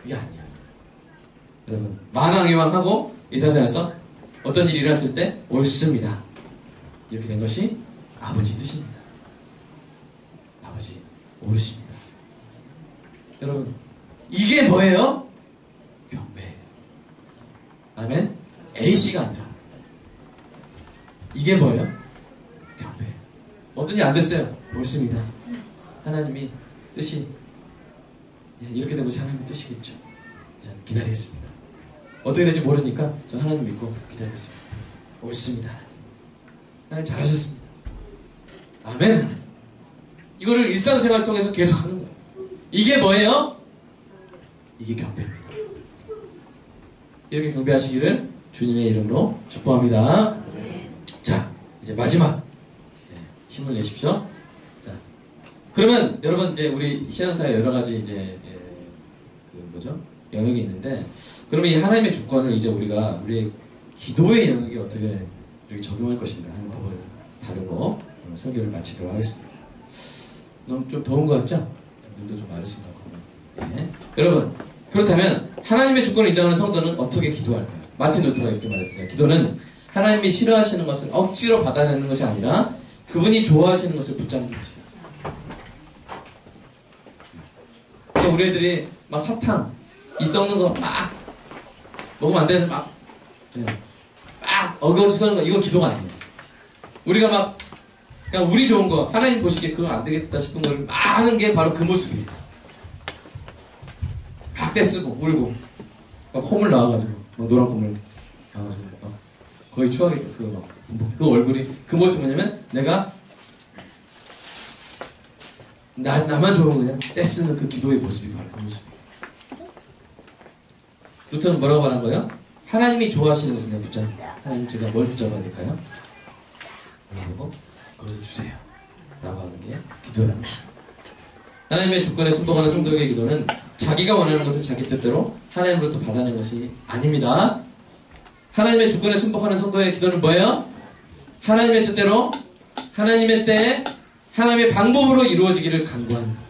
그게 아니에요. 여러분, 만왕의 왕 하고, 일상생활에서 어떤 일이 일어났을 때, 옳습니다. 이렇게 된 것이 아버지 뜻입니다. 아버지, 옳으십니다. 여러분, 이게 뭐예요? 경배예요. 아멘? A씨가 아니라. 이게 뭐예요? 경배예요. 어떤 일 안 됐어요? 옳습니다. 하나님이 뜻이, 이렇게 된 것이 하나님의 뜻이겠죠. 자, 기다리겠습니다. 어떻게 될지 모르니까 저 하나님 믿고 기다리겠습니다. 옳습니다. 하나님 잘하셨습니다. 아멘. 이거를 일상생활을 통해서 계속 하는 거예요. 이게 뭐예요? 이게 경배입니다. 이렇게 경배하시기를 주님의 이름으로 축복합니다. 자, 이제 마지막 힘을 내십시오. 자, 그러면 여러분 이제 우리 신앙사에 여러 가지 이제 영역이 있는데, 그러면 이 하나님의 주권을 이제 우리의 기도의 영역에 어떻게 이렇게 적용할 것인가 하는 부분을 다루고 설교를 마치도록 하겠습니다. 너무 좀 더운 것 같죠? 눈도 좀 마르신 것 같고. 네. 여러분, 그렇다면 하나님의 주권을 인정하는 성도는 어떻게 기도할까요? 마틴 루터가 이렇게 말했어요. 기도는 하나님이 싫어하시는 것을 억지로 받아내는 것이 아니라 그분이 좋아하시는 것을 붙잡는 것이다. 그러니까 우리 애들이 막 사탕, 이 썩는 거 막 먹으면 안 되는 막 어거지 썩는 거, 이건 기도가 아니에요. 우리가 막 그냥 우리 좋은 거, 하나님 보시기에 그건 안 되겠다 싶은 걸 막 하는 게 바로 그 모습이에요. 막 떼쓰고 울고 막 콧물 나와가지고 막 노란 콧물 나와가지고 막 거의 추하게 그 얼굴이, 그 모습이 뭐냐면 내가 나만 좋은 거냐 떼쓰는 그 기도의 모습이 바로 그 모습이에요. 루터는 뭐라고 말한 거예요? 하나님이 좋아하시는 것을 내가 붙잡는다. 하나님, 제가 뭘 붙잡아야 될까요? 보고 그것을 주세요 라고 하는 게 기도라는 거예요. 하나님의 주권에 순복하는 성도의 기도는 자기가 원하는 것을 자기 뜻대로 하나님으로부터 받아내는 것이 아닙니다. 하나님의 주권에 순복하는 성도의 기도는 뭐예요? 하나님의 뜻대로, 하나님의 때에, 하나님의 방법으로 이루어지기를 간구하는 거예요.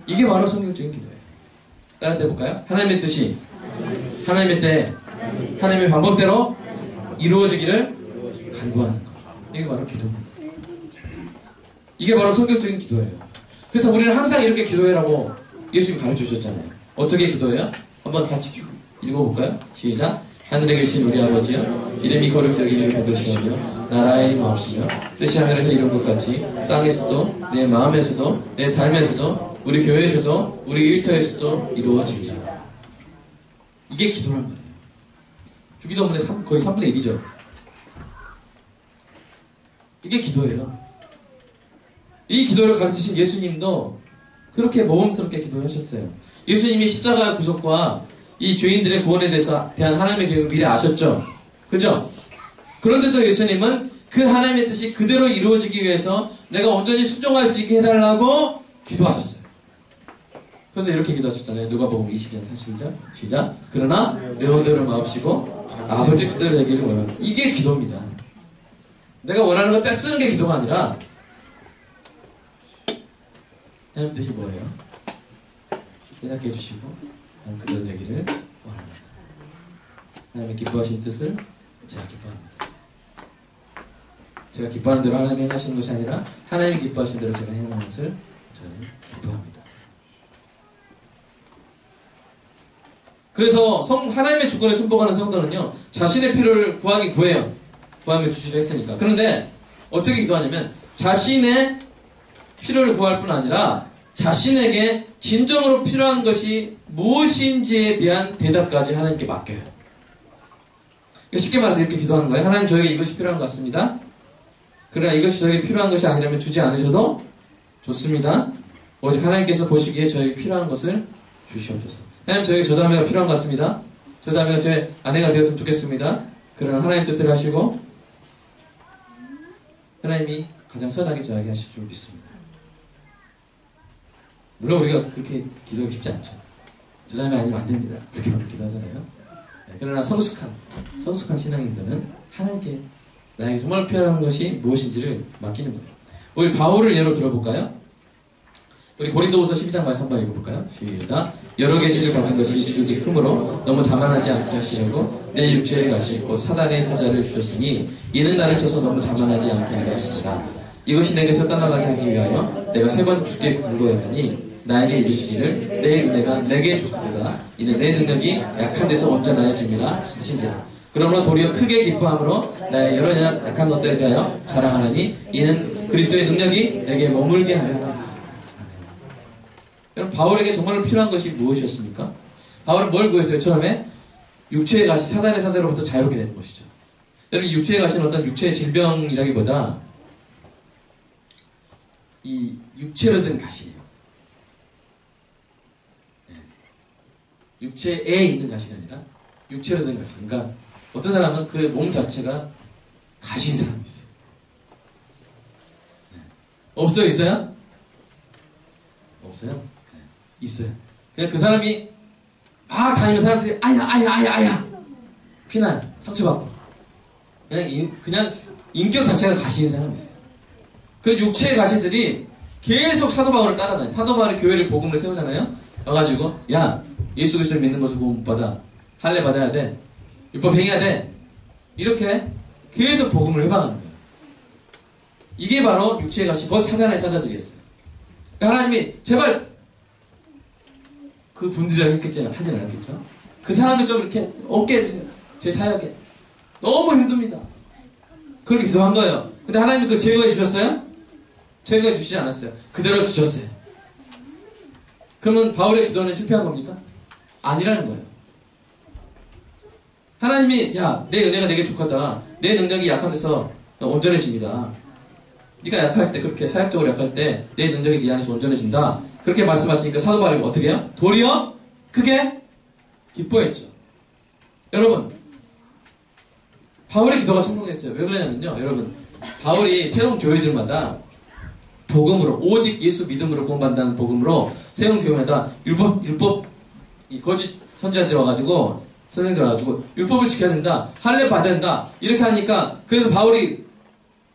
이게 바로 성경적인 기도예요. 따라서 해볼까요? 하나님의 뜻이 하나님의 때에, 하나님의 방법대로 이루어지기를 간구하는 거예요. 이게 바로 기도입니다. 이게 바로 성경적인 기도예요. 그래서 우리는 항상 이렇게 기도해라고 예수님이 가르쳐주셨잖아요. 어떻게 기도해요? 한번 같이 읽어볼까요? 시작. 하늘에 계신 우리 아버지여, 이름이 거룩히 여기를 받으시오며 나라의 임하옵시며 뜻이 하늘에서 이룬 것 같이 땅에서도 내 마음에서도 내 삶에서도 우리 교회에서도 우리 일터에서도 이루어지자. 이게 기도란 말이에요. 주기도문의 거의 3분의 1이죠. 이게 기도예요. 이 기도를 가르치신 예수님도 그렇게 모범스럽게 기도하셨어요. 예수님이 십자가 구속과 이 죄인들의 구원에 대한 하나님의 계획을 미리 아셨죠? 그죠? 그런데도 예수님은 그 하나님의 뜻이 그대로 이루어지기 위해서 내가 온전히 순종할 수 있게 해달라고 기도하셨어요. 그래서 이렇게 기도하셨잖아요. 누가복음 20장 41절 시작. 그러나 내 원대로 마옵시고 아버지 뜻대로 되기를 원합니다. 이게 기도입니다. 내가 원하는 거 떼쓰는 게 기도가 아니라 하나님 뜻이 뭐예요? 깨닫게 해주시고 나는 그대로 되기를 원합니다. 하나님의 기뻐하신 뜻을 제가 기뻐합니다. 제가 기뻐하는 대로 하나님이 행하시는 것이 아니라 하나님이 기뻐하신 대로 제가 행하는 것을 저는 기뻐합니다. 그래서 하나님의 주권에 순복하는 성도는요, 자신의 필요를 구해요. 구하면 주시려 했으니까. 그런데 어떻게 기도하냐면 자신의 필요를 구할 뿐 아니라 자신에게 진정으로 필요한 것이 무엇인지에 대한 대답까지 하나님께 맡겨요. 쉽게 말해서 이렇게 기도하는 거예요. 하나님, 저에게 이것이 필요한 것 같습니다. 그러나 이것이 저에게 필요한 것이 아니라면 주지 않으셔도 좋습니다. 오직 하나님께서 보시기에 저에게 필요한 것을 주시옵소서. 하나님, 저에게 저 자매가 필요한 것 같습니다. 저 자매가 제 아내가 되었으면 좋겠습니다. 그러나 하나님 뜻대로 하시고 하나님이 가장 선하게 저에게 하실 줄 믿습니다. 물론 우리가 그렇게 기도하기 쉽지 않죠. 저 자매 아니면 안 됩니다. 그렇게 기도하잖아요. 네, 그러나 성숙한 신앙인들은 하나님께 나에게 정말 필요한 것이 무엇인지를 맡기는 거예요. 우리 바울을 예로 들어볼까요? 우리 고린도후서 12장 말씀 한번 읽어볼까요? 시작. 여러 계시를 받은 것이 지극히 크므로 너무 자만하지 않게 하시려고 내 육체에 가시고 사단의 사자를 주셨으니 이는 나를 쳐서 너무 자만하지 않게 하려 하십니다. 이것이 내게서 떠나가게 하기 위하여 내가 3번 주께 간구하였더니 나에게 이르시기를 내 은혜가 내게 좋도다. 이는 내 능력이 약한 데서 온전하여짐이라 하신지라. 그러므로 도리어 크게 기뻐함으로 나의 여러 약한 것들에 대하여 자랑하나니 이는 그리스도의 능력이 내게 머물게 하려 합니다. 여러분, 바울에게 정말 필요한 것이 무엇이었습니까? 바울은 뭘 구했어요? 처음에 육체의 가시, 사단의 사자로부터 자유롭게 되는 것이죠. 여러분, 육체의 가시는 어떤 육체의 질병이라기보다 이 육체로 된 가시예요. 네. 육체에 있는 가시가 아니라 육체로 된 가시. 그러니까 어떤 사람은 그 몸 자체가 가시인 사람이 있어요. 네. 없어요? 있어요? 없어요? 네. 있어요. 그냥 그 사람이 막 다니면 사람들이 아야 피난, 상처받고 그냥 인격 자체가 가시인 사람이 있어요. 그 육체의 가시들이 계속 사도 바울을 따라다녀요. 사도 바울이 교회를 복음을 세우잖아요. 와가지고 야, 예수 그리스도를 믿는 것을 구원 못 받아. 할례 받아야 돼. 율법 행해야 돼. 이렇게 계속 복음을 해방하는 거예요. 이게 바로 육체의 가시, 곧 사단의 사자들이었어요. 그러니까 하나님이 제발 그 분들이랑 했겠지, 하진 않았겠죠. 그 사람들 좀 이렇게 없게 해주세요. 제 사역에 너무 힘듭니다. 그렇게 기도한 거예요. 근데 하나님이 그걸 제거해 주셨어요? 제거해 주시지 않았어요. 그대로 주셨어요. 그러면 바울의 기도는 실패한 겁니까? 아니라는 거예요. 하나님이 야, 내 은혜가 내게 좋겠다. 내 능력이 약한 데서 온전해집니다. 네가 약할 때, 그렇게 사역적으로 약할 때 내 능력이 네 안에서 온전해진다. 그렇게 말씀하시니까 사도 바울이 어떻게 해요? 도리어 크게 기뻐했죠. 여러분, 바울의 기도가 성공했어요. 왜 그러냐면요, 여러분, 바울이 세운 교회들마다 복음으로, 오직 예수 믿음으로 구원받는다는 복음으로 세운 교회마다 율법 이 거짓 선지자들이 와가지고, 선생님들 와가지고 율법을 지켜야 된다, 할례 받아야 된다, 이렇게 하니까, 그래서 바울이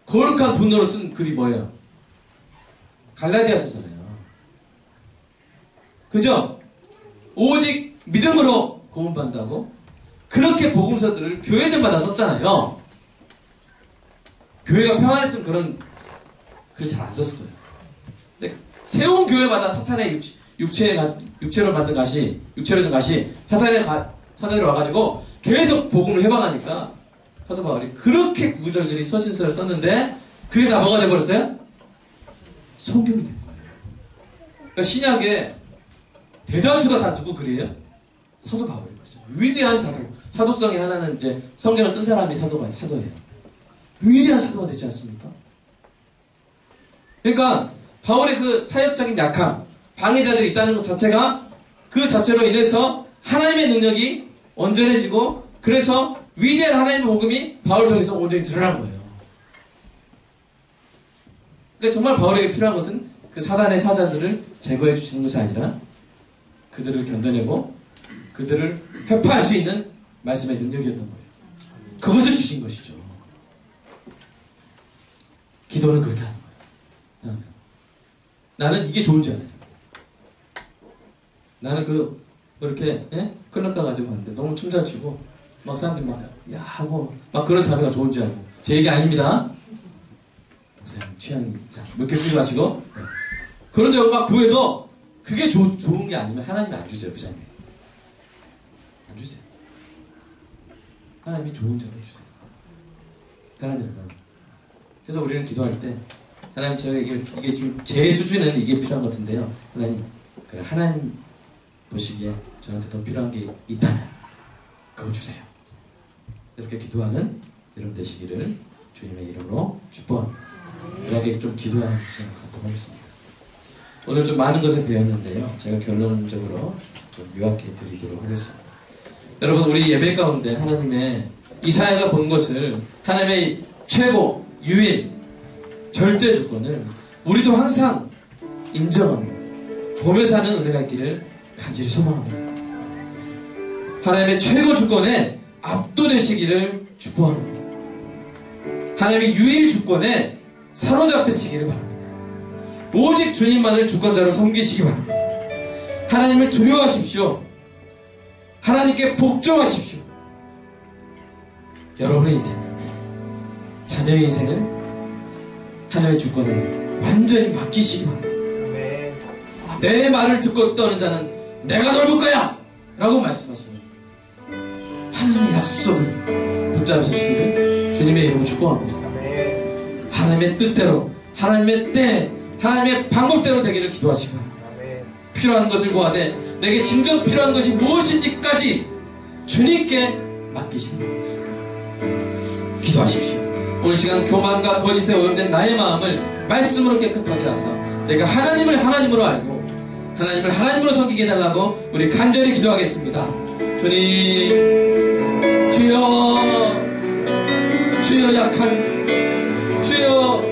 거룩한 분노로 쓴 글이 뭐예요? 갈라디아서잖아요. 그죠? 오직 믿음으로 구원받는다고 그렇게 복음서들을 교회들마다 썼잖아요. 교회가 평안했으면 그런 글 잘 안 썼을 거예요. 근데 세운 교회마다 사탄의 육체로 만든 가시, 육체로 된 가시, 사탄이 와가지고 계속 복음을 해방하니까 사도 바울이 그렇게 구구절절히 서신서를 썼는데 그게 다 뭐가 돼버렸어요? 성경이 된 거예요. 그러니까 신약에 대다수가 다 누구 글이에요? 사도 바울인 거죠. 위대한 사도. 사도성의 하나는 이제 성경을 쓴 사람이 사도예요. 위대한 사도가 되지 않습니까? 그러니까 바울의 그 사역적인 약함, 방해자들이 있다는 것 자체가 그 자체로 인해서 하나님의 능력이 온전해지고 그래서 위대한 하나님의 복음이 바울 통해서 온전히 드러난 거예요. 그러니까 정말 바울에게 필요한 것은 그 사단의 사자들을 제거해 주시는 것이 아니라 그들을 견뎌내고 그들을 회파할 수 있는 말씀의 능력이었던 거예요. 그것을 주신 것이죠. 기도는 그렇게 하는 거예요. 나는 이게 좋은 줄 알아요. 나는 그렇게 클럽 가가지고 왔는데 너무 춤 잘 추고 막 사람들이 야 하고 막 그런 자매가 좋은 줄 알고. 제 얘기 아닙니다. 목사님 취향이 이렇게 쓰지 마시고 그런 자가 막 구해도 그게 좋은 게 아니면 하나님이 안 주세요. 그 자매 안 주세요. 하나님이 좋은 자를 주세요. 하나님. 그래서 우리는 기도할 때 하나님, 저에게 이게 지금 제 수준에는 이게 필요한 것 같은데요. 하나님, 그래, 하나님 보시기에 저한테 더 필요한 게 있다면 그거 주세요. 이렇게 기도하는 여러분 되시기를 주님의 이름으로 축복합니다. 이렇게 좀 기도하는 생각하도록 하겠습니다. 오늘 좀 많은 것을 배웠는데요. 제가 결론적으로 좀 요약해 드리도록 하겠습니다. 여러분, 우리 예배 가운데 하나님의 이사야가 본 것을 하나님의 최고, 유일, 절대 조건을 우리도 항상 인정합니다. 보며 사는 은혜가 있기를 간절히 소망합니다. 하나님의 최고 주권에 압도되시기를 축복합니다. 하나님의 유일 주권에 사로잡히시기를 바랍니다. 오직 주님만을 주권자로 섬기시기 바랍니다. 하나님을 두려워하십시오. 하나님께 복종하십시오. 여러분의 인생, 자녀의 인생을 하나님의 주권에 완전히 맡기시기 바랍니다. 내 말을 듣고 떠는 자는 내가 돌볼 거야! 라고 말씀하시는 하나님의 약속을 붙잡으시기를 주님의 이름으로 축복합니다. 하나님의 뜻대로, 하나님의 때, 하나님의 방법대로 되기를 기도하시기 바랍니다. 필요한 것을 구하되 내게 진정 필요한 것이 무엇인지까지 주님께 맡기시기 바랍니다. 기도하십시오. 오늘 시간 교만과 거짓에 오염된 나의 마음을 말씀으로 깨끗하게 하사 내가 하나님을 하나님으로 알고 하나님을 하나님으로 섬기게 해달라고 우리 간절히 기도하겠습니다. 주님, 주여 약한, 주여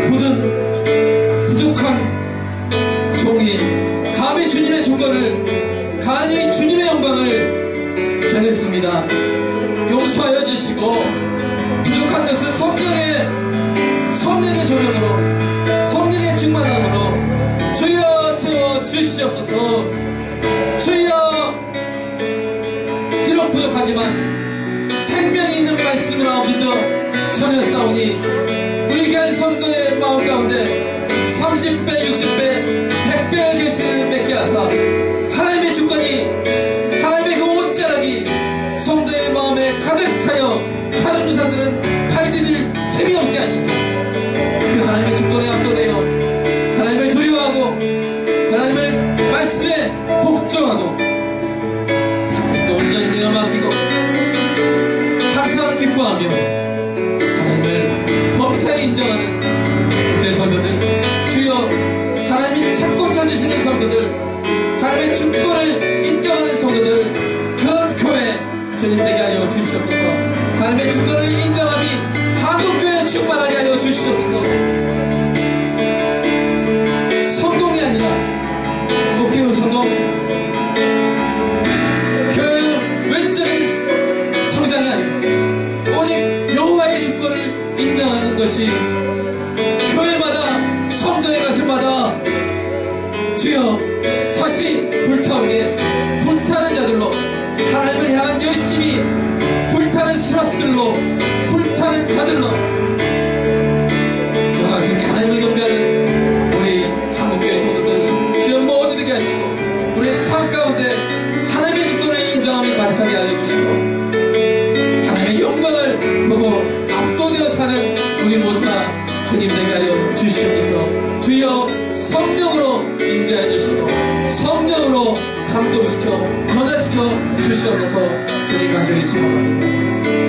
굳은 부족한 종이 감히 주님의 주권을, 감히 주님의 영광을 전했습니다. 용서하여 주시고 부족한 것은 성령의 조명으로, 성령의 충만함으로 주여 채워 주시옵소서. 주여, 비록 부족하지만 생명이 있는 말씀이라 믿어 전했사오니 우리 교회 성도의 마음 가운데 30배, 60배, 100배의 결실을 맺게 하사 하나님의 주권이, 하나님의 그 옷자락이 성도의 마음에 가득하여 다른 우상들은 발디딜 틈이 없게 하시고 그 하나님의 주권에 압도되어 하나님을 두려워하고 하나님을 말씀에 복종하고 하나님께 온전히 내어 맡기고 항상 기뻐하며 하나님을 범사에 인정하는 우리 성도들, 주여 하나님이 찾고 찾으시는 성도들, 하나님의 주권을 인정하는 성도들, 그런 교회 주님 되게 하여 주시옵소서. 하나님의 주권을 인정함이 한국교회에 충만하게 하여 주시옵소서. 성공이 아니라 목회의 성공, 교회의 외적인 성장이 아니라 오직 여호와의 주권을 인정하는 것이 교회마다, 성도의 가슴마다 주여 다시 불타오르게, 불타는 자들로, 하나님을 향한 열심히 불타는 사람들로, 불타는 자들로 영광스럽게 하나님을 경배하는 우리 한국교회 성도들 주여 모두 되게 하시고 우리의 삶 가운데 하나님의 주권을 인정함이 가득하게 하여 주시고 하나님의 영광을 보고 압도되어 사는 우리 모두가 주님 되게 하여 주시옵소서. 주여 성령으로 인도해 주시고 성령으로 감동시켜 변화시켜 주시옵소서. 주님 간절히 소망합니다.